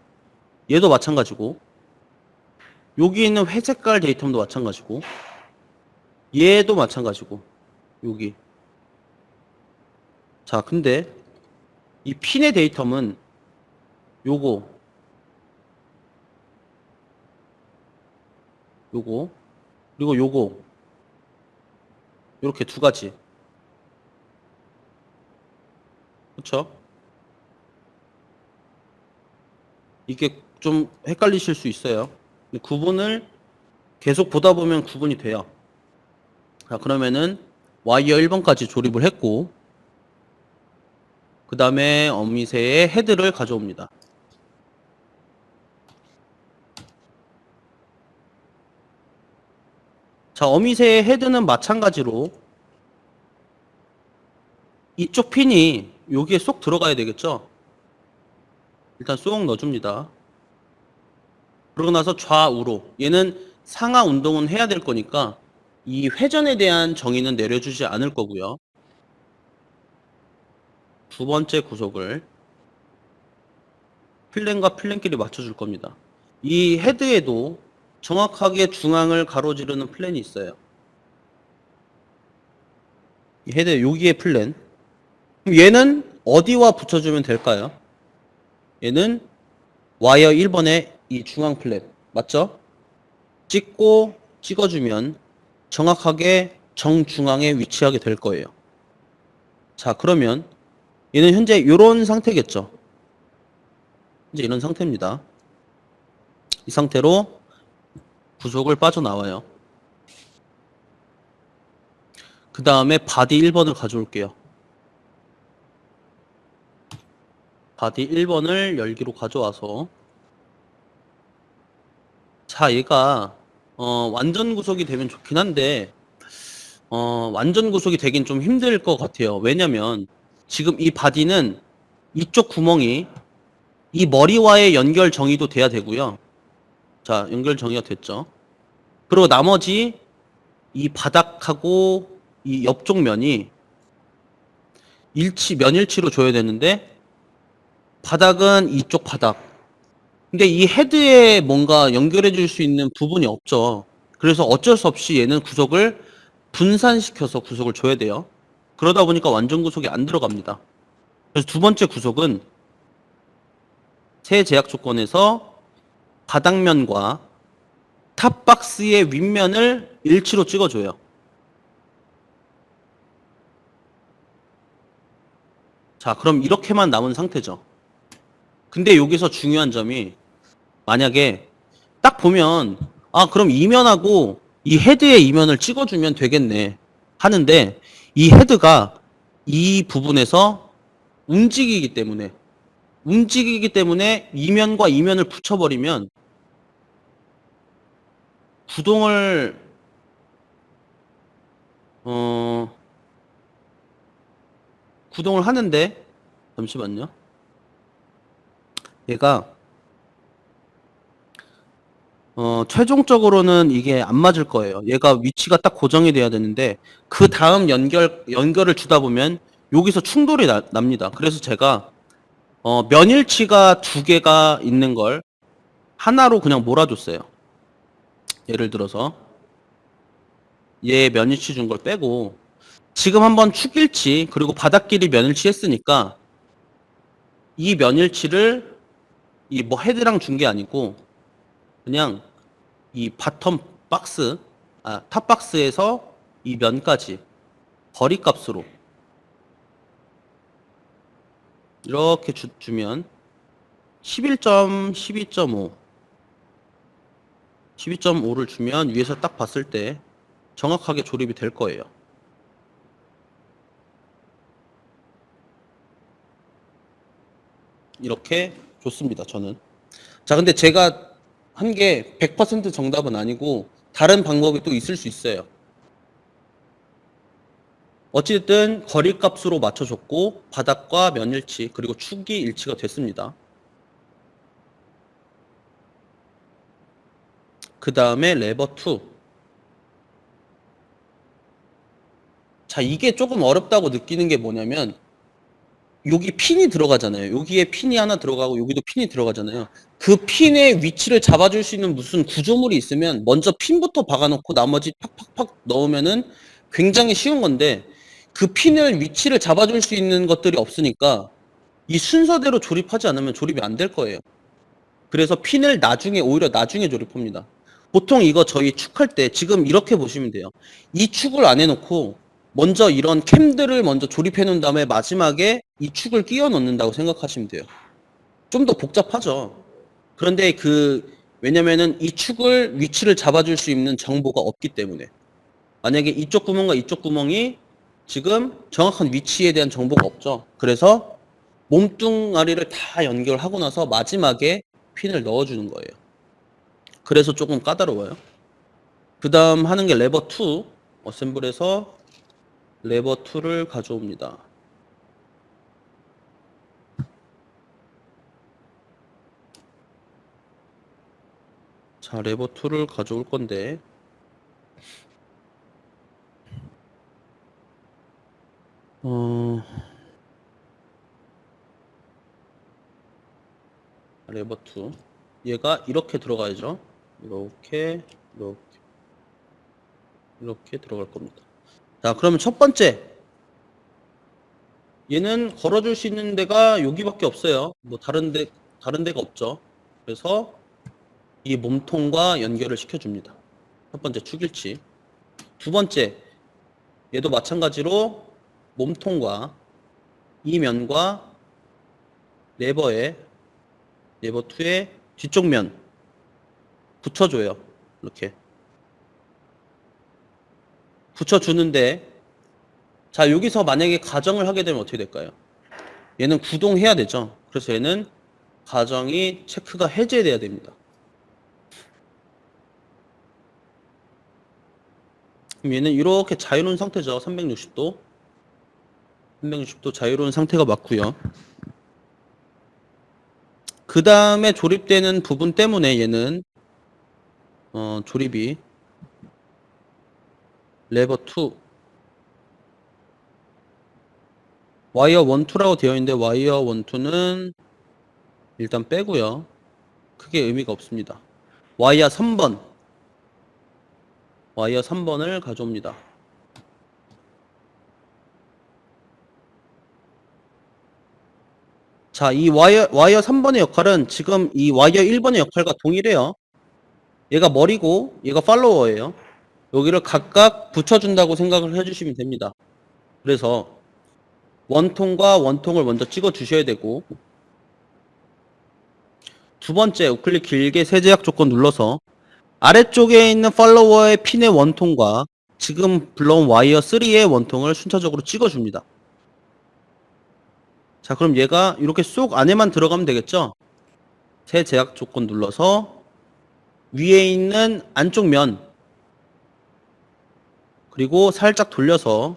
얘도 마찬가지고 여기 있는 회색깔 데이텀도 마찬가지고 얘도 마찬가지고 여기. 자, 근데 이 핀의 데이텀은 요거 그리고 요거 요렇게 두 가지. 그쵸? 이게 좀 헷갈리실 수 있어요. 구분을 계속 보다 보면 구분이 돼요. 자, 그러면은 와이어 1번까지 조립을 했고 그 다음에 어미새의 헤드를 가져옵니다. 자, 어미새의 헤드는 마찬가지로 이쪽 핀이 여기에 쏙 들어가야 되겠죠? 일단 쏙 넣어줍니다. 그러고 나서 좌우로 얘는 상하 운동은 해야 될 거니까 이 회전에 대한 정의는 내려주지 않을 거고요. 두 번째 구속을 플랜과 플랜끼리 맞춰줄 겁니다. 이 헤드에도 정확하게 중앙을 가로지르는 플랜이 있어요. 이 헤드 여기에 플랜. 그럼 얘는 어디와 붙여주면 될까요? 얘는 와이어 1번에 이 중앙 플랫 맞죠? 찍고 찍어주면 정확하게 정중앙에 위치하게 될 거예요. 자, 그러면 얘는 현재 이런 상태겠죠? 이제 이런 상태입니다. 이 상태로 부속을 빠져나와요. 그 다음에 바디 1번을 가져올게요. 바디 1번을 열기로 가져와서 자, 얘가 완전 구속이 되면 좋긴 한데 완전 구속이 되긴 좀 힘들 것 같아요. 왜냐면 지금 이 바디는 이쪽 구멍이 이 머리와의 연결 정의도 돼야 되고요. 자, 연결 정의가 됐죠. 그리고 나머지 이 바닥하고 이 옆쪽 면이 면일치로 줘야 되는데 바닥은 이쪽 바닥. 근데 이 헤드에 뭔가 연결해 줄 수 있는 부분이 없죠. 그래서 어쩔 수 없이 얘는 구속을 분산시켜서 구속을 줘야 돼요. 그러다 보니까 완전 구속이 안 들어갑니다. 그래서 두 번째 구속은 새 제약 조건에서 바닥면과 탑박스의 윗면을 일치로 찍어줘요. 자, 그럼 이렇게만 남은 상태죠. 근데 여기서 중요한 점이 만약에 딱 보면 아, 그럼 이면하고 이 헤드의 이면을 찍어주면 되겠네 하는데 이 헤드가 이 부분에서 움직이기 때문에 이면과 이면을 붙여버리면 구동을 구동을 하는데 잠시만요. 얘가 최종적으로는 이게 안 맞을 거예요. 얘가 위치가 딱 고정이 돼야 되는데 그 다음 연결을 주다 보면 여기서 충돌이 납니다. 그래서 제가 면일치가 두 개가 있는 걸 하나로 그냥 몰아줬어요. 예를 들어서 얘 면일치 준 걸 빼고 지금 한번 축일치 그리고 바닥끼리 면일치 했으니까 이 면일치를 이 뭐 헤드랑 준 게 아니고 그냥 이 바텀 박스, 탑 박스에서 이 면까지 거리값으로 이렇게 주면 11점, 12.5, 12.5를 주면 위에서 딱 봤을 때 정확하게 조립이 될 거예요. 이렇게 줬습니다, 저는. 자, 근데 제가 한 게 100% 정답은 아니고 다른 방법이 또 있을 수 있어요. 어쨌든 거리값으로 맞춰줬고 바닥과 면일치 그리고 축이 일치가 됐습니다. 그 다음에 레버 2. 자, 이게 조금 어렵다고 느끼는 게 뭐냐면 여기 핀이 들어가잖아요. 여기에 핀이 하나 들어가고 여기도 핀이 들어가잖아요. 그 핀의 위치를 잡아줄 수 있는 무슨 구조물이 있으면 먼저 핀부터 박아놓고 나머지 팍팍팍 넣으면은 굉장히 쉬운 건데 그 핀을 위치를 잡아줄 수 있는 것들이 없으니까 이 순서대로 조립하지 않으면 조립이 안 될 거예요. 그래서 핀을 오히려 나중에 조립합니다. 보통 이거 저희 축할 때 지금 이렇게 보시면 돼요. 이 축을 안 해놓고 먼저 이런 캠들을 먼저 조립해 놓은 다음에 마지막에 이 축을 끼워 넣는다고 생각하시면 돼요. 좀 더 복잡하죠. 그런데 왜냐면은 이 축을 위치를 잡아줄 수 있는 정보가 없기 때문에 만약에 이쪽 구멍과 이쪽 구멍이 지금 정확한 위치에 대한 정보가 없죠. 그래서 몸뚱아리를 다 연결하고 나서 마지막에 핀을 넣어주는 거예요. 그래서 조금 까다로워요. 그 다음 하는 게 레버 2. 어셈블에서 레버 2를 가져옵니다. 자, 레버 2를 가져올 건데 레버 2 얘가 이렇게 들어가야죠. 이렇게 들어갈 겁니다. 자, 그러면 첫 번째 얘는 걸어줄 수 있는 데가 여기밖에 없어요. 뭐 다른 데가 없죠. 그래서 이 몸통과 연결을 시켜줍니다. 첫 번째 축일치. 두 번째 얘도 마찬가지로 몸통과 이 면과 레버 2의 뒤쪽 면 붙여줘요. 이렇게 붙여주는데 자, 여기서 만약에 가정을 하게 되면 어떻게 될까요? 얘는 구동해야 되죠. 그래서 얘는 가정이 체크가 해제돼야 됩니다. 그럼 얘는 이렇게 자유로운 상태죠. 360도 자유로운 상태가 맞고요. 그 다음에 조립되는 부분 때문에 얘는 조립이 레버 2 와이어 1, 2라고 되어 있는데 와이어 1, 2는 일단 빼고요. 크게 의미가 없습니다. 와이어 3번 와이어 3번을 가져옵니다. 자, 이 와이어 3번의 역할은 지금 이 와이어 1번의 역할과 동일해요. 얘가 머리고 얘가 팔로워예요. 여기를 각각 붙여준다고 생각을 해주시면 됩니다. 그래서 원통과 원통을 먼저 찍어 주셔야 되고, 두 번째 우클릭 길게 세 제약 조건 눌러서 아래쪽에 있는 팔로워의 핀의 원통과 지금 불러온 와이어 3의 원통을 순차적으로 찍어줍니다. 자, 그럼 얘가 이렇게 쏙 안에만 들어가면 되겠죠? 세 제약 조건 눌러서 위에 있는 안쪽 면 그리고 살짝 돌려서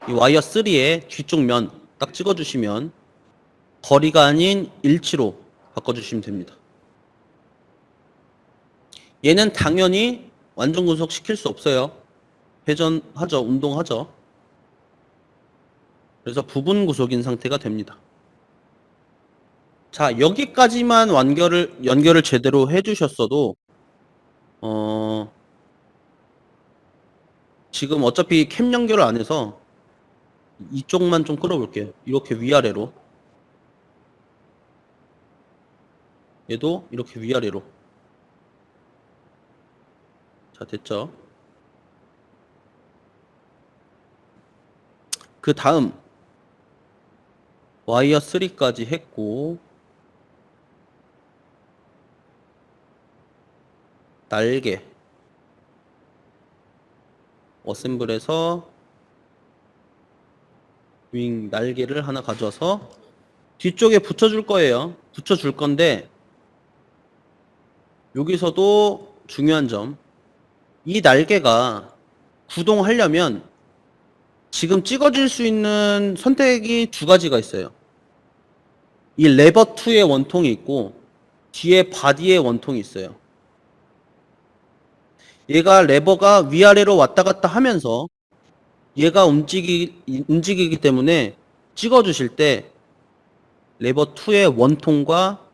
이 와이어 3의 뒤쪽 면 딱 찍어주시면 거리가 아닌 일치로 바꿔주시면 됩니다. 얘는 당연히 완전 구속 시킬 수 없어요. 회전하죠. 운동하죠. 그래서 부분 구속인 상태가 됩니다. 자, 여기까지만 연결을 제대로 해주셨어도 지금 어차피 캠 연결을 안 해서 이쪽만 좀 끌어볼게요. 이렇게 위아래로. 얘도 이렇게 위아래로. 자, 됐죠? 그 다음 와이어 3까지 했고, 날개 어셈블에서 윙 날개를 하나 가져와서 뒤쪽에 붙여줄 거예요. 붙여줄 건데 여기서도 중요한 점, 이 날개가 구동하려면 지금 찍어줄 수 있는 선택이 두 가지가 있어요. 이 레버 2의 원통이 있고 뒤에 바디의 원통이 있어요. 얘가 레버가 위아래로 왔다 갔다 하면서 얘가 움직이기 때문에 찍어주실 때 레버 2의 원통과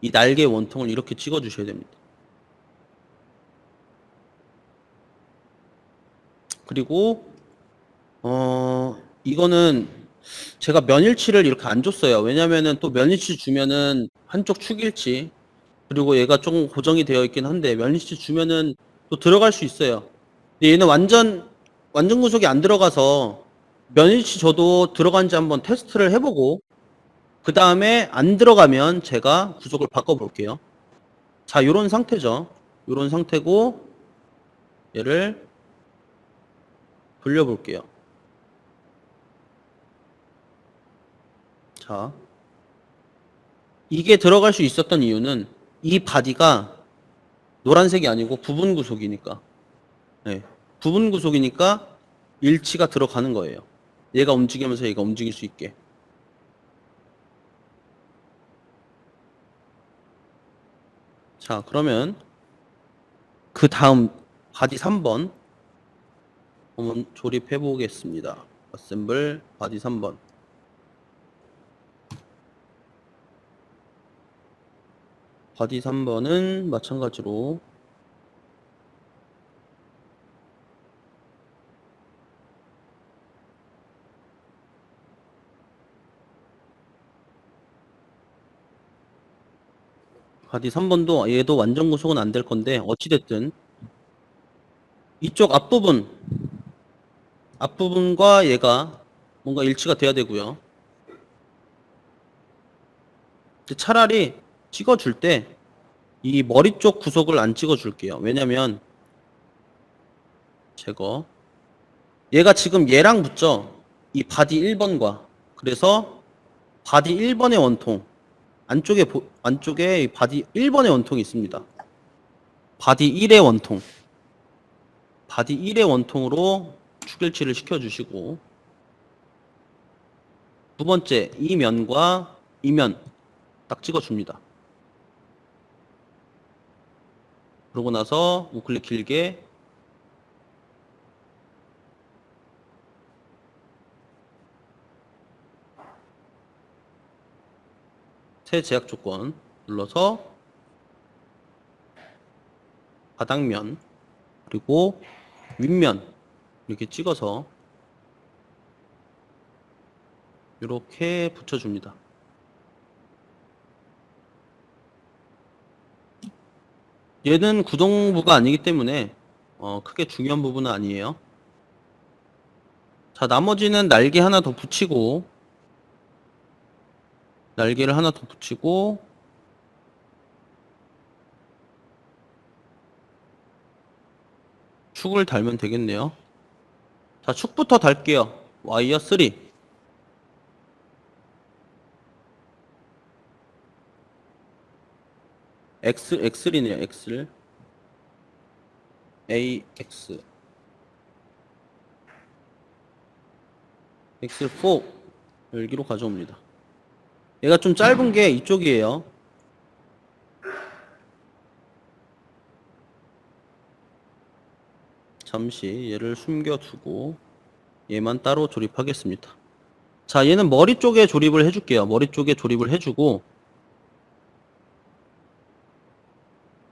이 날개 원통을 이렇게 찍어주셔야 됩니다. 그리고 이거는 제가 면일치를 이렇게 안 줬어요. 왜냐면은 또 면일치 주면은 한쪽 축일치, 그리고 얘가 조금 고정이 되어 있긴 한데 면일치 주면은 또 들어갈 수 있어요. 근데 얘는 완전 구속이 안 들어가서 면일치 줘도 들어간지 한번 테스트를 해보고 그 다음에 안 들어가면 제가 구속을 바꿔볼게요. 자, 요런 상태죠. 요런 상태고 얘를 돌려볼게요. 자, 이게 들어갈 수 있었던 이유는 이 바디가 노란색이 아니고 부분 구속이니까. 네, 부분 구속이니까 일치가 들어가는 거예요. 얘가 움직이면서 얘가 움직일 수 있게. 자, 그러면 그 다음 바디 3번 한번 조립해 보겠습니다. 어셈블 바디 3번. 바디 3번은 마찬가지로 바디 3번도 얘도 완전 구속은 안 될 건데 어찌됐든 이쪽 앞부분과 얘가 뭔가 일치가 돼야 되고요. 차라리 찍어줄 때 이 머리 쪽 구속을 안 찍어줄게요. 왜냐면 제거, 얘가 지금 얘랑 붙죠. 이 바디 1번과. 그래서 바디 1번의 원통 안쪽에 이 바디 1번의 원통이 있습니다. 바디 1의 원통, 바디 1의 원통으로 축일치를 시켜주시고, 두 번째 이 면과 이 면 딱 찍어줍니다. 그러고 나서 우클릭 길게 새 제약 조건 눌러서 바닥면, 그리고 윗면 이렇게 찍어서 이렇게 붙여줍니다. 얘는 구동부가 아니기 때문에 크게 중요한 부분은 아니에요. 자, 나머지는 날개 하나 더 붙이고, 날개를 하나 더 붙이고, 축을 달면 되겠네요. 자, 축부터 달게요. 와이어 3. X이네요, X. AX. X4 여기로 가져옵니다. 얘가 좀 짧은 게 이쪽이에요. 잠시 얘를 숨겨두고 얘만 따로 조립하겠습니다. 자, 얘는 머리 쪽에 조립을 해줄게요. 머리 쪽에 조립을 해주고,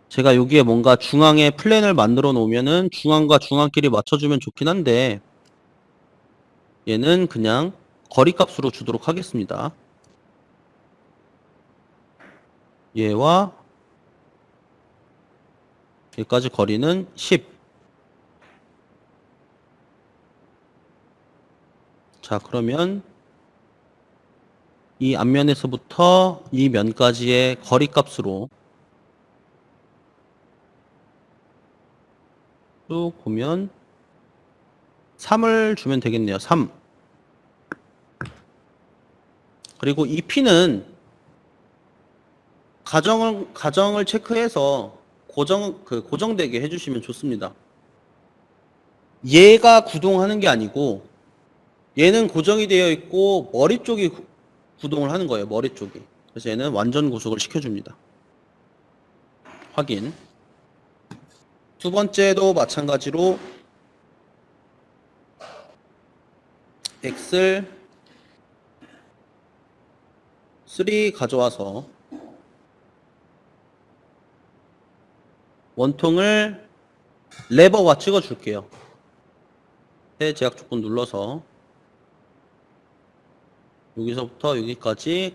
제가 여기에 뭔가 중앙에 플랜을 만들어 놓으면은 중앙과 중앙끼리 맞춰주면 좋긴 한데, 얘는 그냥 거리값으로 주도록 하겠습니다. 얘와 얘까지 거리는 10. 자, 그러면 이 앞면에서부터 이 면까지의 거리값으로 쭉 보면 3을 주면 되겠네요. 3. 그리고 이 핀은 가정을 체크해서 고정되게 해주시면 좋습니다. 얘가 구동하는 게 아니고 얘는 고정이 되어 있고 머리 쪽이 구동을 하는 거예요. 머리 쪽이. 그래서 얘는 완전 구속을 시켜줍니다. 확인. 두 번째도 마찬가지로 X를 3 가져와서 원통을 레버와 찍어 줄게요. 새 제약 조건 눌러서 여기서부터 여기까지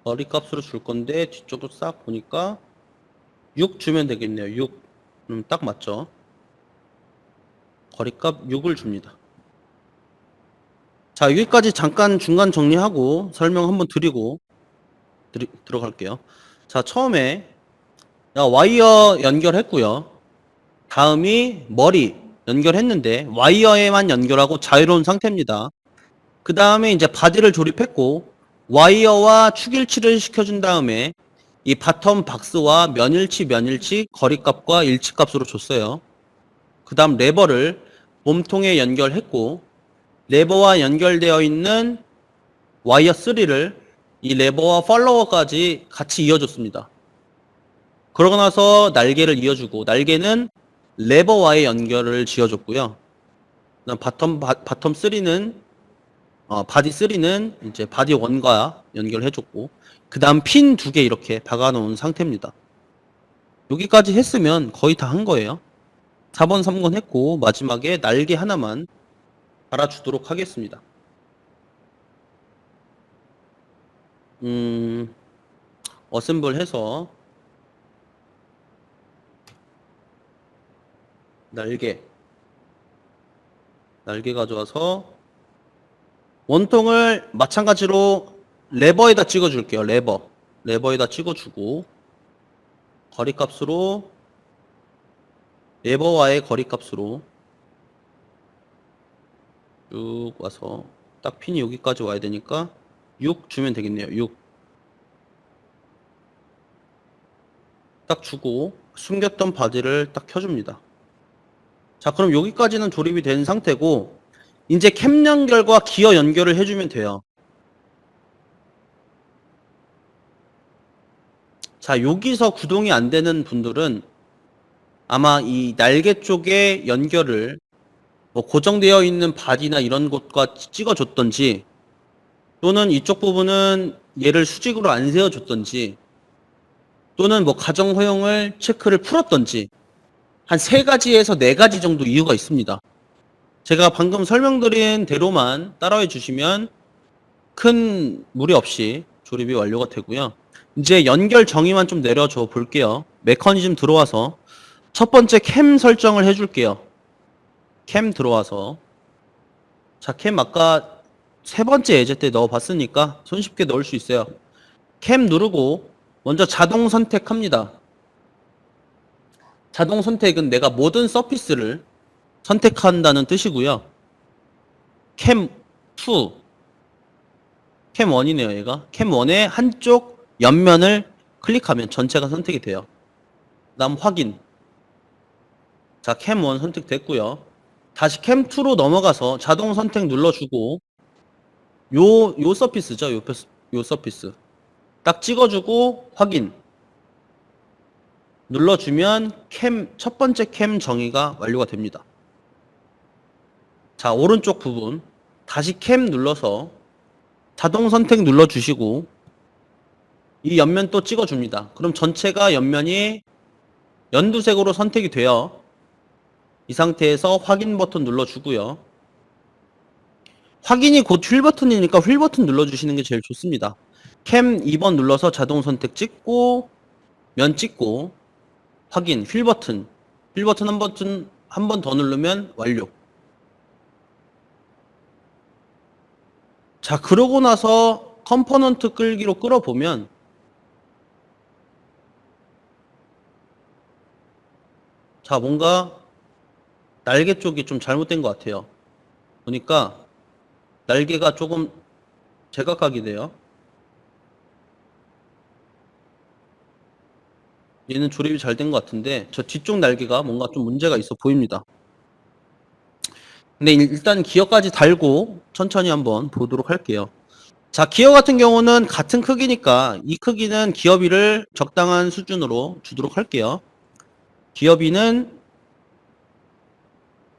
거리값으로 줄 건데, 뒤쪽으로 싹 보니까 6 주면 되겠네요. 6. 딱 맞죠? 거리값 6을 줍니다. 자, 여기까지 잠깐 중간 정리하고 설명 한번 드리고 들어갈게요. 자, 처음에 와이어 연결했고요. 다음이 머리 연결했는데 와이어에만 연결하고 자유로운 상태입니다. 그 다음에 이제 바디를 조립했고 와이어와 축일치를 시켜준 다음에 이 바텀 박스와 면일치 거리값과 일치값으로 줬어요. 그 다음 레버를 몸통에 연결했고 레버와 연결되어 있는 와이어 3를 이 레버와 팔로워까지 같이 이어줬습니다. 그러고 나서 날개를 이어주고 날개는 레버와의 연결을 지어줬고요. 그다음 바텀 3는 바디 3는 이제 바디 1과 연결해줬고 그 다음 핀 2개 이렇게 박아놓은 상태입니다. 여기까지 했으면 거의 다 한 거예요. 4번 3번 했고 마지막에 날개 하나만 달아주도록 하겠습니다. 어셈블 해서 날개 가져와서 원통을 마찬가지로 레버에다 찍어 줄게요. 레버에다 찍어 주고 거리값으로 레버와의 거리값으로 쭉 와서 딱 핀이 여기까지 와야 되니까 6 주면 되겠네요. 6 딱 주고 숨겼던 바디를 딱 켜줍니다. 자, 그럼 여기까지는 조립이 된 상태고 이제 캠 연결과 기어 연결을 해주면 돼요. 자, 여기서 구동이 안 되는 분들은 아마 이 날개 쪽에 연결을 뭐 고정되어 있는 바디나 이런 곳과 찍어줬던지 또는 이쪽 부분은 얘를 수직으로 안 세워줬던지 또는 뭐 가정 허용을 체크를 풀었던지 한 3가지에서 4가지 정도 이유가 있습니다. 제가 방금 설명드린 대로만 따라해 주시면 큰 무리 없이 조립이 완료가 되고요. 이제 연결 정의만 좀 내려줘 볼게요. 메커니즘 들어와서 첫 번째 캠 설정을 해줄게요. 캠 들어와서 자, 캠 아까 3번째 예제 때 넣어봤으니까 손쉽게 넣을 수 있어요. 캠 누르고 먼저 자동 선택합니다. 자동 선택은 내가 모든 서피스를 선택한다는 뜻이고요. 캠 2, 캠 1이네요, 얘가. 캠 1의 한쪽 옆면을 클릭하면 전체가 선택이 돼요. 다음 확인. 자, 캠 1 선택됐고요. 다시 캠 2로 넘어가서 자동 선택 눌러주고 요 서피스죠, 요 서피스. 딱 찍어주고 확인. 눌러주면 첫 번째 캠 정의가 완료가 됩니다. 자, 오른쪽 부분 다시 캠 눌러서 자동 선택 눌러주시고 이 옆면 또 찍어줍니다. 그럼 전체가 옆면이 연두색으로 선택이 돼요. 이 상태에서 확인 버튼 눌러주고요. 확인이 곧 휠 버튼이니까 휠 버튼 눌러주시는 게 제일 좋습니다. 캠 2번 눌러서 자동 선택 찍고 면 찍고 확인 휠 버튼 한 번 더 누르면 완료. 자, 그러고 나서 컴포넌트 끌기로 끌어보면 자, 뭔가 날개 쪽이 좀 잘못된 것 같아요. 보니까 날개가 조금 제각각이 돼요. 얘는 조립이 잘 된 것 같은데 저 뒤쪽 날개가 뭔가 좀 문제가 있어 보입니다. 근데 일단 기어까지 달고 천천히 한번 보도록 할게요. 자, 기어 같은 경우는 같은 크기니까 이 크기는 기어비를 적당한 수준으로 주도록 할게요. 기어비는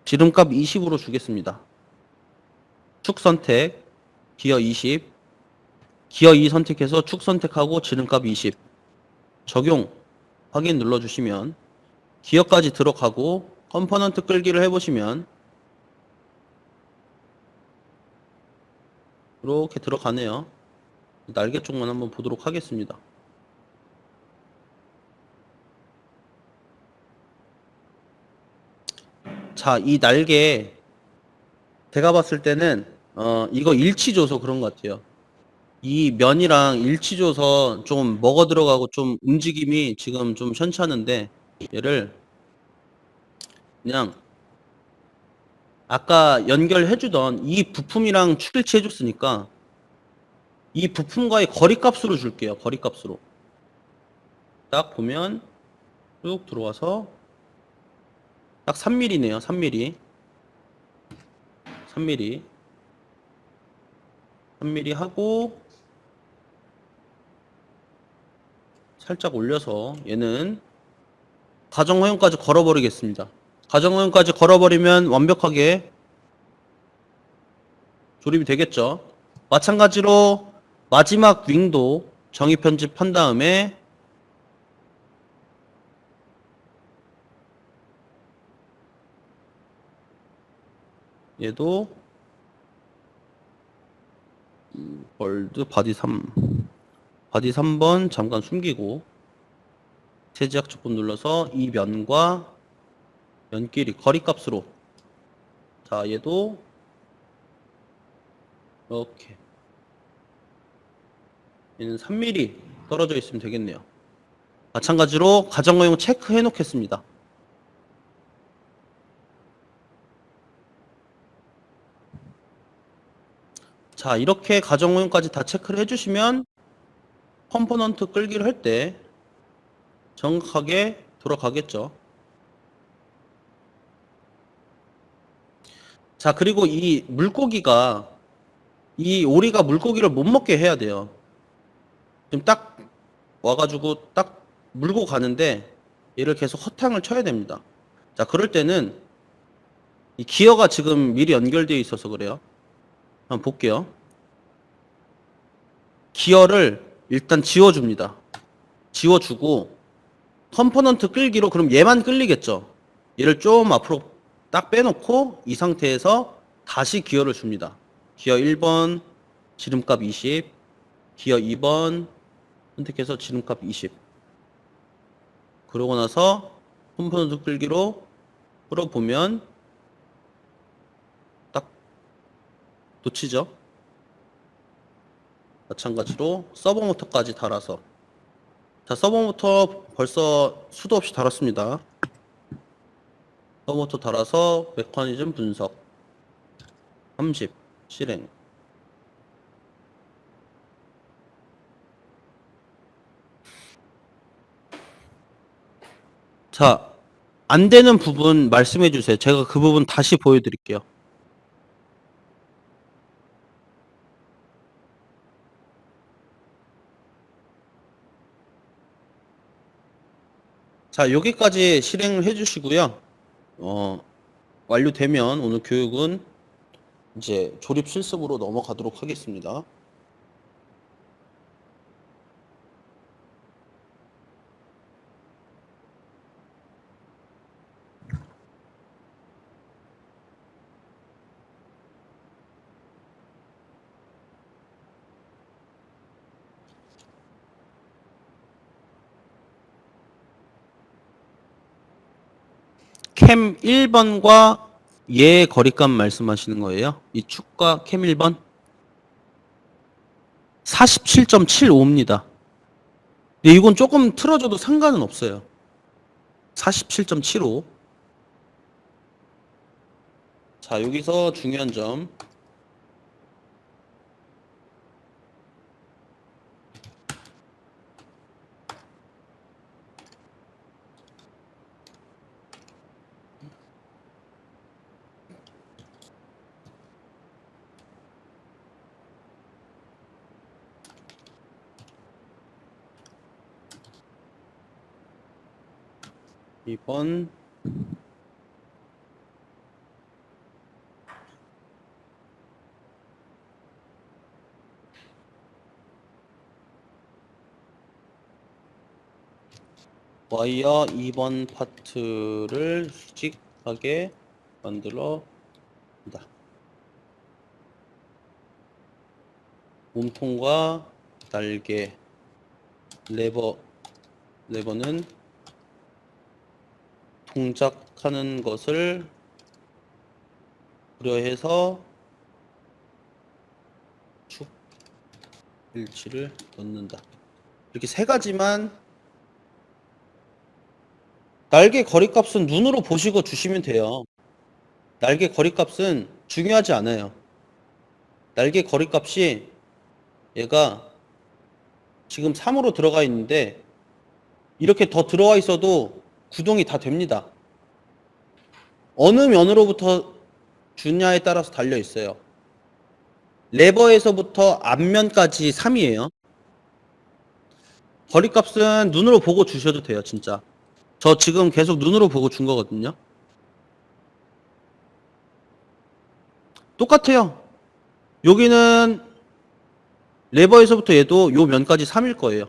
지름값 20으로 주겠습니다. 축 선택, 기어 20, 기어 2 선택해서 축 선택하고 지름값 20, 적용, 확인 눌러주시면 기어까지 들어가고 컴포넌트 끌기를 해보시면 이렇게 들어가네요. 날개 쪽만 한번 보도록 하겠습니다. 자, 이 날개 제가 봤을 때는 이거 일치 줘서 그런 것 같아요. 이 면이랑 일치 줘서 좀 먹어 들어가고 좀 움직임이 지금 좀 현찮은데 얘를 그냥 아까 연결해주던 이 부품이랑 축일치 해줬으니까 이 부품과의 거리값으로 줄게요. 거리값으로. 딱 보면 쭉 들어와서 딱 3mm네요. 3mm. 3mm. 3mm 하고 살짝 올려서 얘는 가정허용까지 걸어버리겠습니다. 가정허용까지 걸어버리면 완벽하게 조립이 되겠죠. 마찬가지로 마지막 윙도 정의 편집한 다음에 얘도 월드 바디 3번 잠깐 숨기고 제지학 조건 눌러서 이 면과 면끼리 거리값으로 자, 얘도 이렇게 얘는 3mm 떨어져 있으면 되겠네요. 마찬가지로 가정허용 체크해 놓겠습니다. 자, 이렇게 가정허용까지 다 체크를 해주시면 컴포넌트 끌기를 할 때 정확하게 돌아가겠죠. 자, 그리고 이 오리가 물고기를 못 먹게 해야 돼요. 지금 딱 와가지고 딱 물고 가는데 얘를 계속 허탕을 쳐야 됩니다. 자, 그럴 때는 이 기어가 지금 미리 연결되어 있어서 그래요. 한번 볼게요. 기어를 일단 지워줍니다. 지워주고 컴포넌트 끌기로 그럼 얘만 끌리겠죠. 얘를 좀 앞으로 딱 빼놓고 이 상태에서 다시 기어를 줍니다. 기어 1번 지름값 20, 기어 2번 선택해서 지름값 20. 그러고 나서 컴포넌트 끌기로 끌어보면 딱 놓치죠. 마찬가지로 서버 모터까지 달아서, 자, 서버 모터 벌써 수도 없이 달았습니다. 서버 모터 달아서 메커니즘 분석 30 실행. 자, 안 되는 부분 말씀해 주세요. 제가 그 부분 다시 보여드릴게요. 자, 여기까지 실행을 해 주시고요. 완료되면 오늘 교육은 이제 조립 실습으로 넘어가도록 하겠습니다. 캠 1번과 얘 거리값 말씀하시는 거예요? 이 축과 캠 1번? 47.75입니다. 근데 이건 조금 틀어줘도 상관은 없어요. 47.75. 자, 여기서 중요한 점. 2번 와이어 2번 파트를 수직하게 만들어 다 몸통과 날개, 레버는 동작하는 것을 고려해서 축 일치를 넣는다. 이렇게 세 가지만. 날개 거리값은 눈으로 보시고 주시면 돼요. 날개 거리값은 중요하지 않아요. 날개 거리값이 얘가 지금 3으로 들어가 있는데 이렇게 더 들어와 있어도 구동이 다 됩니다. 어느 면으로부터 주냐에 따라서 달려 있어요. 레버에서부터 앞면까지 3이에요. 거리값은 눈으로 보고 주셔도 돼요, 진짜. 저 지금 계속 눈으로 보고 준 거거든요. 똑같아요. 여기는 레버에서부터 얘도 요 면까지 3일 거예요.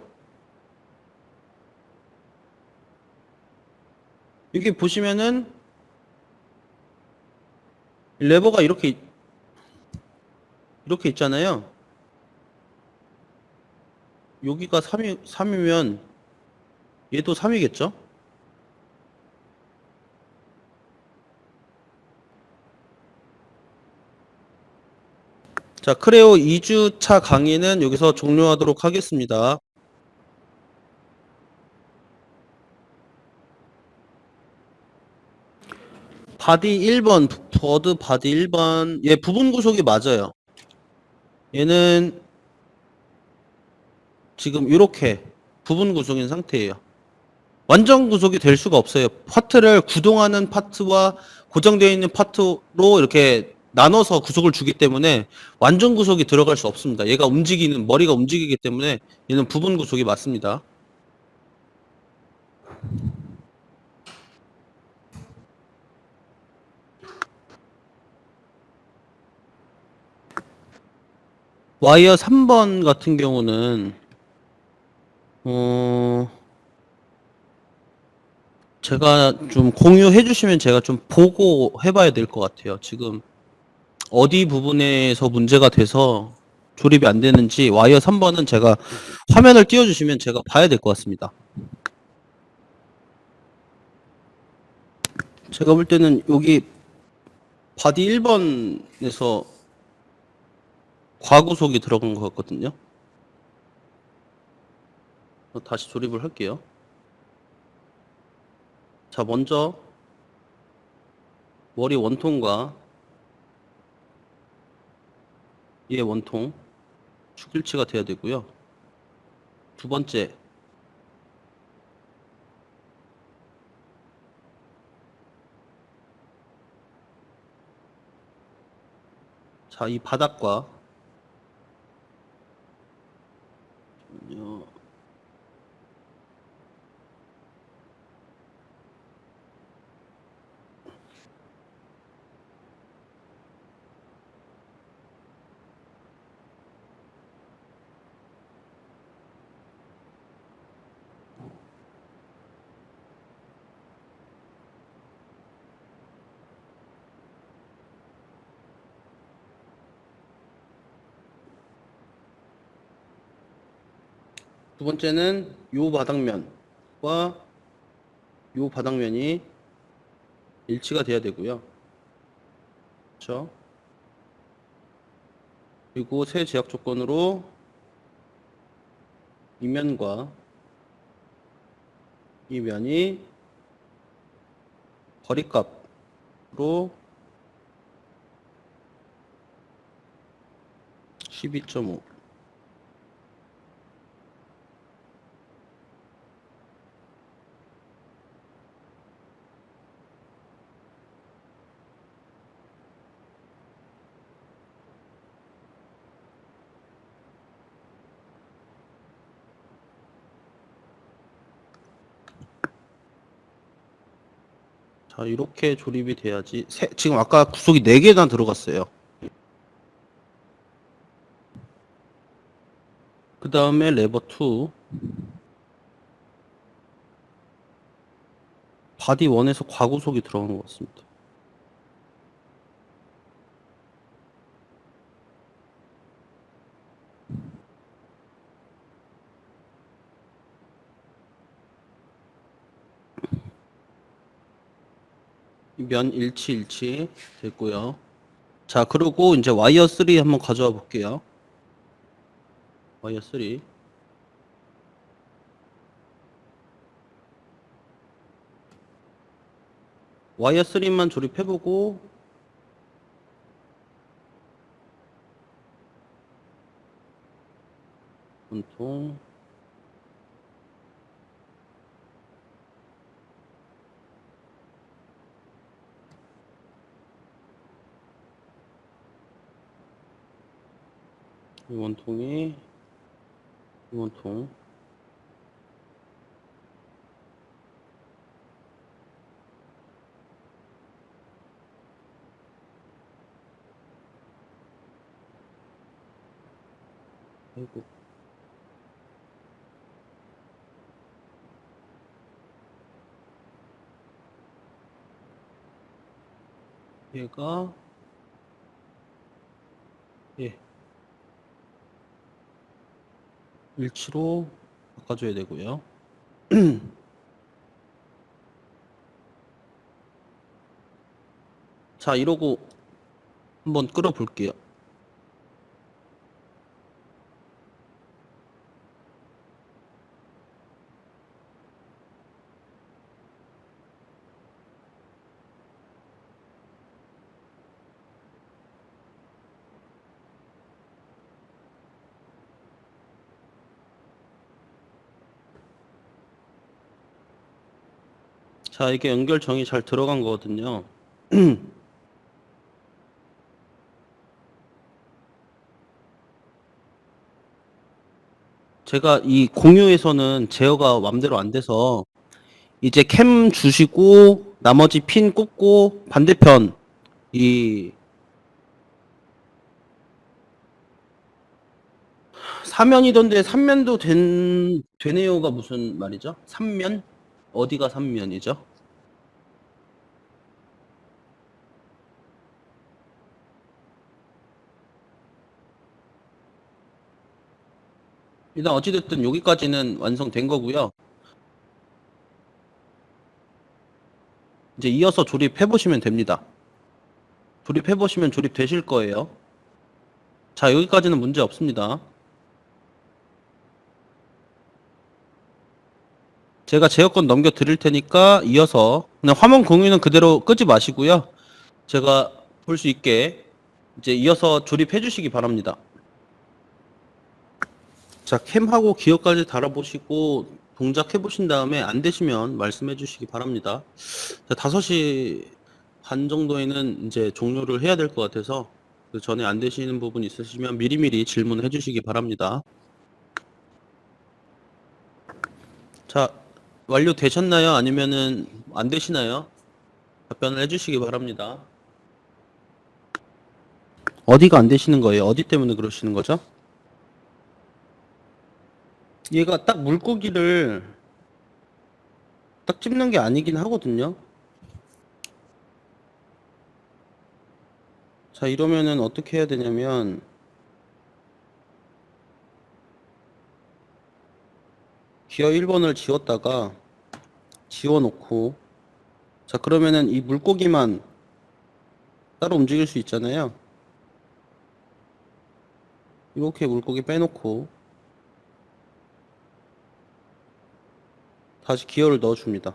여기 보시면은 레버가 이렇게 있잖아요. 여기가 3이면 얘도 3이겠죠? 자, 크레오 2주차 강의는 여기서 종료하도록 하겠습니다. 바디 1번, 버드 바디 1번. 얘 부분 구속이 맞아요. 얘는 지금 이렇게 부분 구속인 상태예요. 완전 구속이 될 수가 없어요. 파트를 구동하는 파트와 고정되어 있는 파트로 이렇게 나눠서 구속을 주기 때문에 완전 구속이 들어갈 수 없습니다. 얘가 머리가 움직이기 때문에 얘는 부분 구속이 맞습니다. 와이어 3번 같은 경우는 제가 좀 공유해 주시면 제가 좀 보고 해봐야 될 것 같아요. 지금 어디 부분에서 문제가 돼서 조립이 안 되는지 와이어 3번은 제가 화면을 띄워주시면 제가 봐야 될 것 같습니다. 제가 볼 때는 여기 바디 1번에서 과구속이 들어간 것 같거든요. 다시 조립을 할게요. 자, 먼저 머리 원통과 얘 원통 축일치가 돼야 되고요. 두 번째, 자, 이 바닥과 두 번째는 요 바닥면과 요 바닥면이 일치가 돼야 되고요. 그렇죠? 그리고 새 제약 조건으로 이 면과 이 면이 거리값으로 12.5. 자, 이렇게 조립이 돼야지. 지금 아까 구속이 4개나 들어갔어요. 그 다음에 레버 2. 바디 1에서 과구속이 들어간 것 같습니다. 면 일치 됐고요. 자, 그리고 이제 와이어 3 한번 가져와 볼게요. 와이어 3. 와이어 3만 조립해보고 원통 이 원통이 이 원통 아이고 얘가 예 일치로 바꿔줘야 되고요. 자, 이러고 한번 끌어 볼게요. 자, 이게 연결 정이 잘 들어간 거거든요. 제가 이 공유에서는 제어가 맘대로 안 돼서 이제 캠 주시고 나머지 핀 꽂고 반대편 이 사면이던데 삼면도 되네요가 무슨 말이죠? 삼면? 어디가 삼면이죠? 일단 어찌됐든 여기까지는 완성된 거고요. 이제 이어서 조립해 보시면 됩니다. 조립해 보시면 조립되실 거예요. 자, 여기까지는 문제 없습니다. 제가 제어권 넘겨 드릴 테니까 이어서 그냥 화면 공유는 그대로 끄지 마시고요. 제가 볼 수 있게 이제 이어서 조립해 주시기 바랍니다. 자, 캠하고 기어까지 달아보시고 동작해 보신 다음에 안 되시면 말씀해 주시기 바랍니다. 자, 5시 반 정도에는 이제 종료를 해야 될 것 같아서 그 전에 안 되시는 부분 있으시면 미리미리 질문해 주시기 바랍니다. 자, 완료되셨나요? 아니면은 안 되시나요? 답변을 해 주시기 바랍니다. 어디가 안 되시는 거예요? 어디 때문에 그러시는 거죠? 얘가 딱 물고기를 딱 찝는 게 아니긴 하거든요. 자, 이러면은 어떻게 해야 되냐면 기어 1번을 지웠다가 지워놓고 자, 그러면은 이 물고기만 따로 움직일 수 있잖아요. 이렇게 물고기 빼놓고 다시 기어를 넣어줍니다.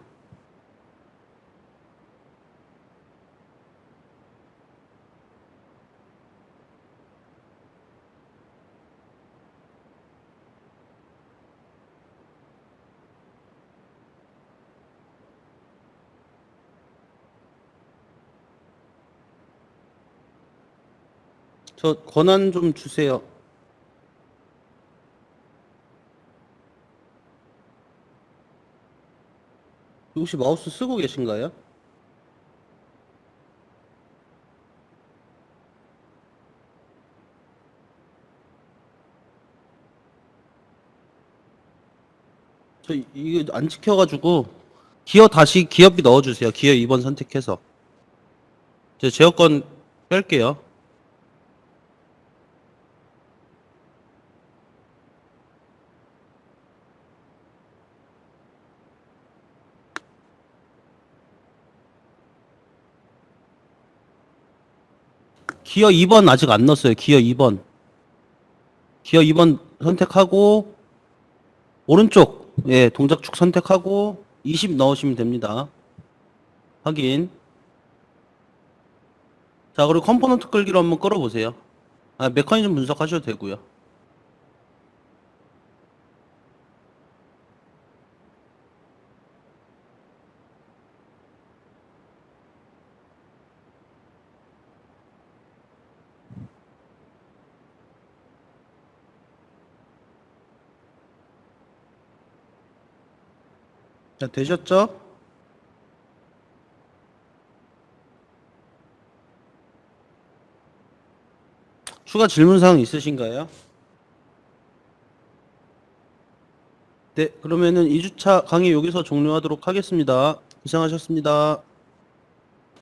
저 권한 좀 주세요. 혹시 마우스 쓰고 계신가요? 저 이거 안 지켜가지고 기어 다시 기어비 넣어주세요. 기어 2번 선택해서 제 제어권 뺄게요. 기어 2번 아직 안 넣었어요. 기어 2번. 기어 2번 선택하고 오른쪽 예 동작축 선택하고 20 넣으시면 됩니다. 확인. 자, 그리고 컴포넌트 끌기로 한번 끌어보세요. 아, 메커니즘 분석하셔도 되고요. 자, 되셨죠? 추가 질문사항 있으신가요? 네, 그러면은 2주차 강의 여기서 종료하도록 하겠습니다. 고생하셨습니다.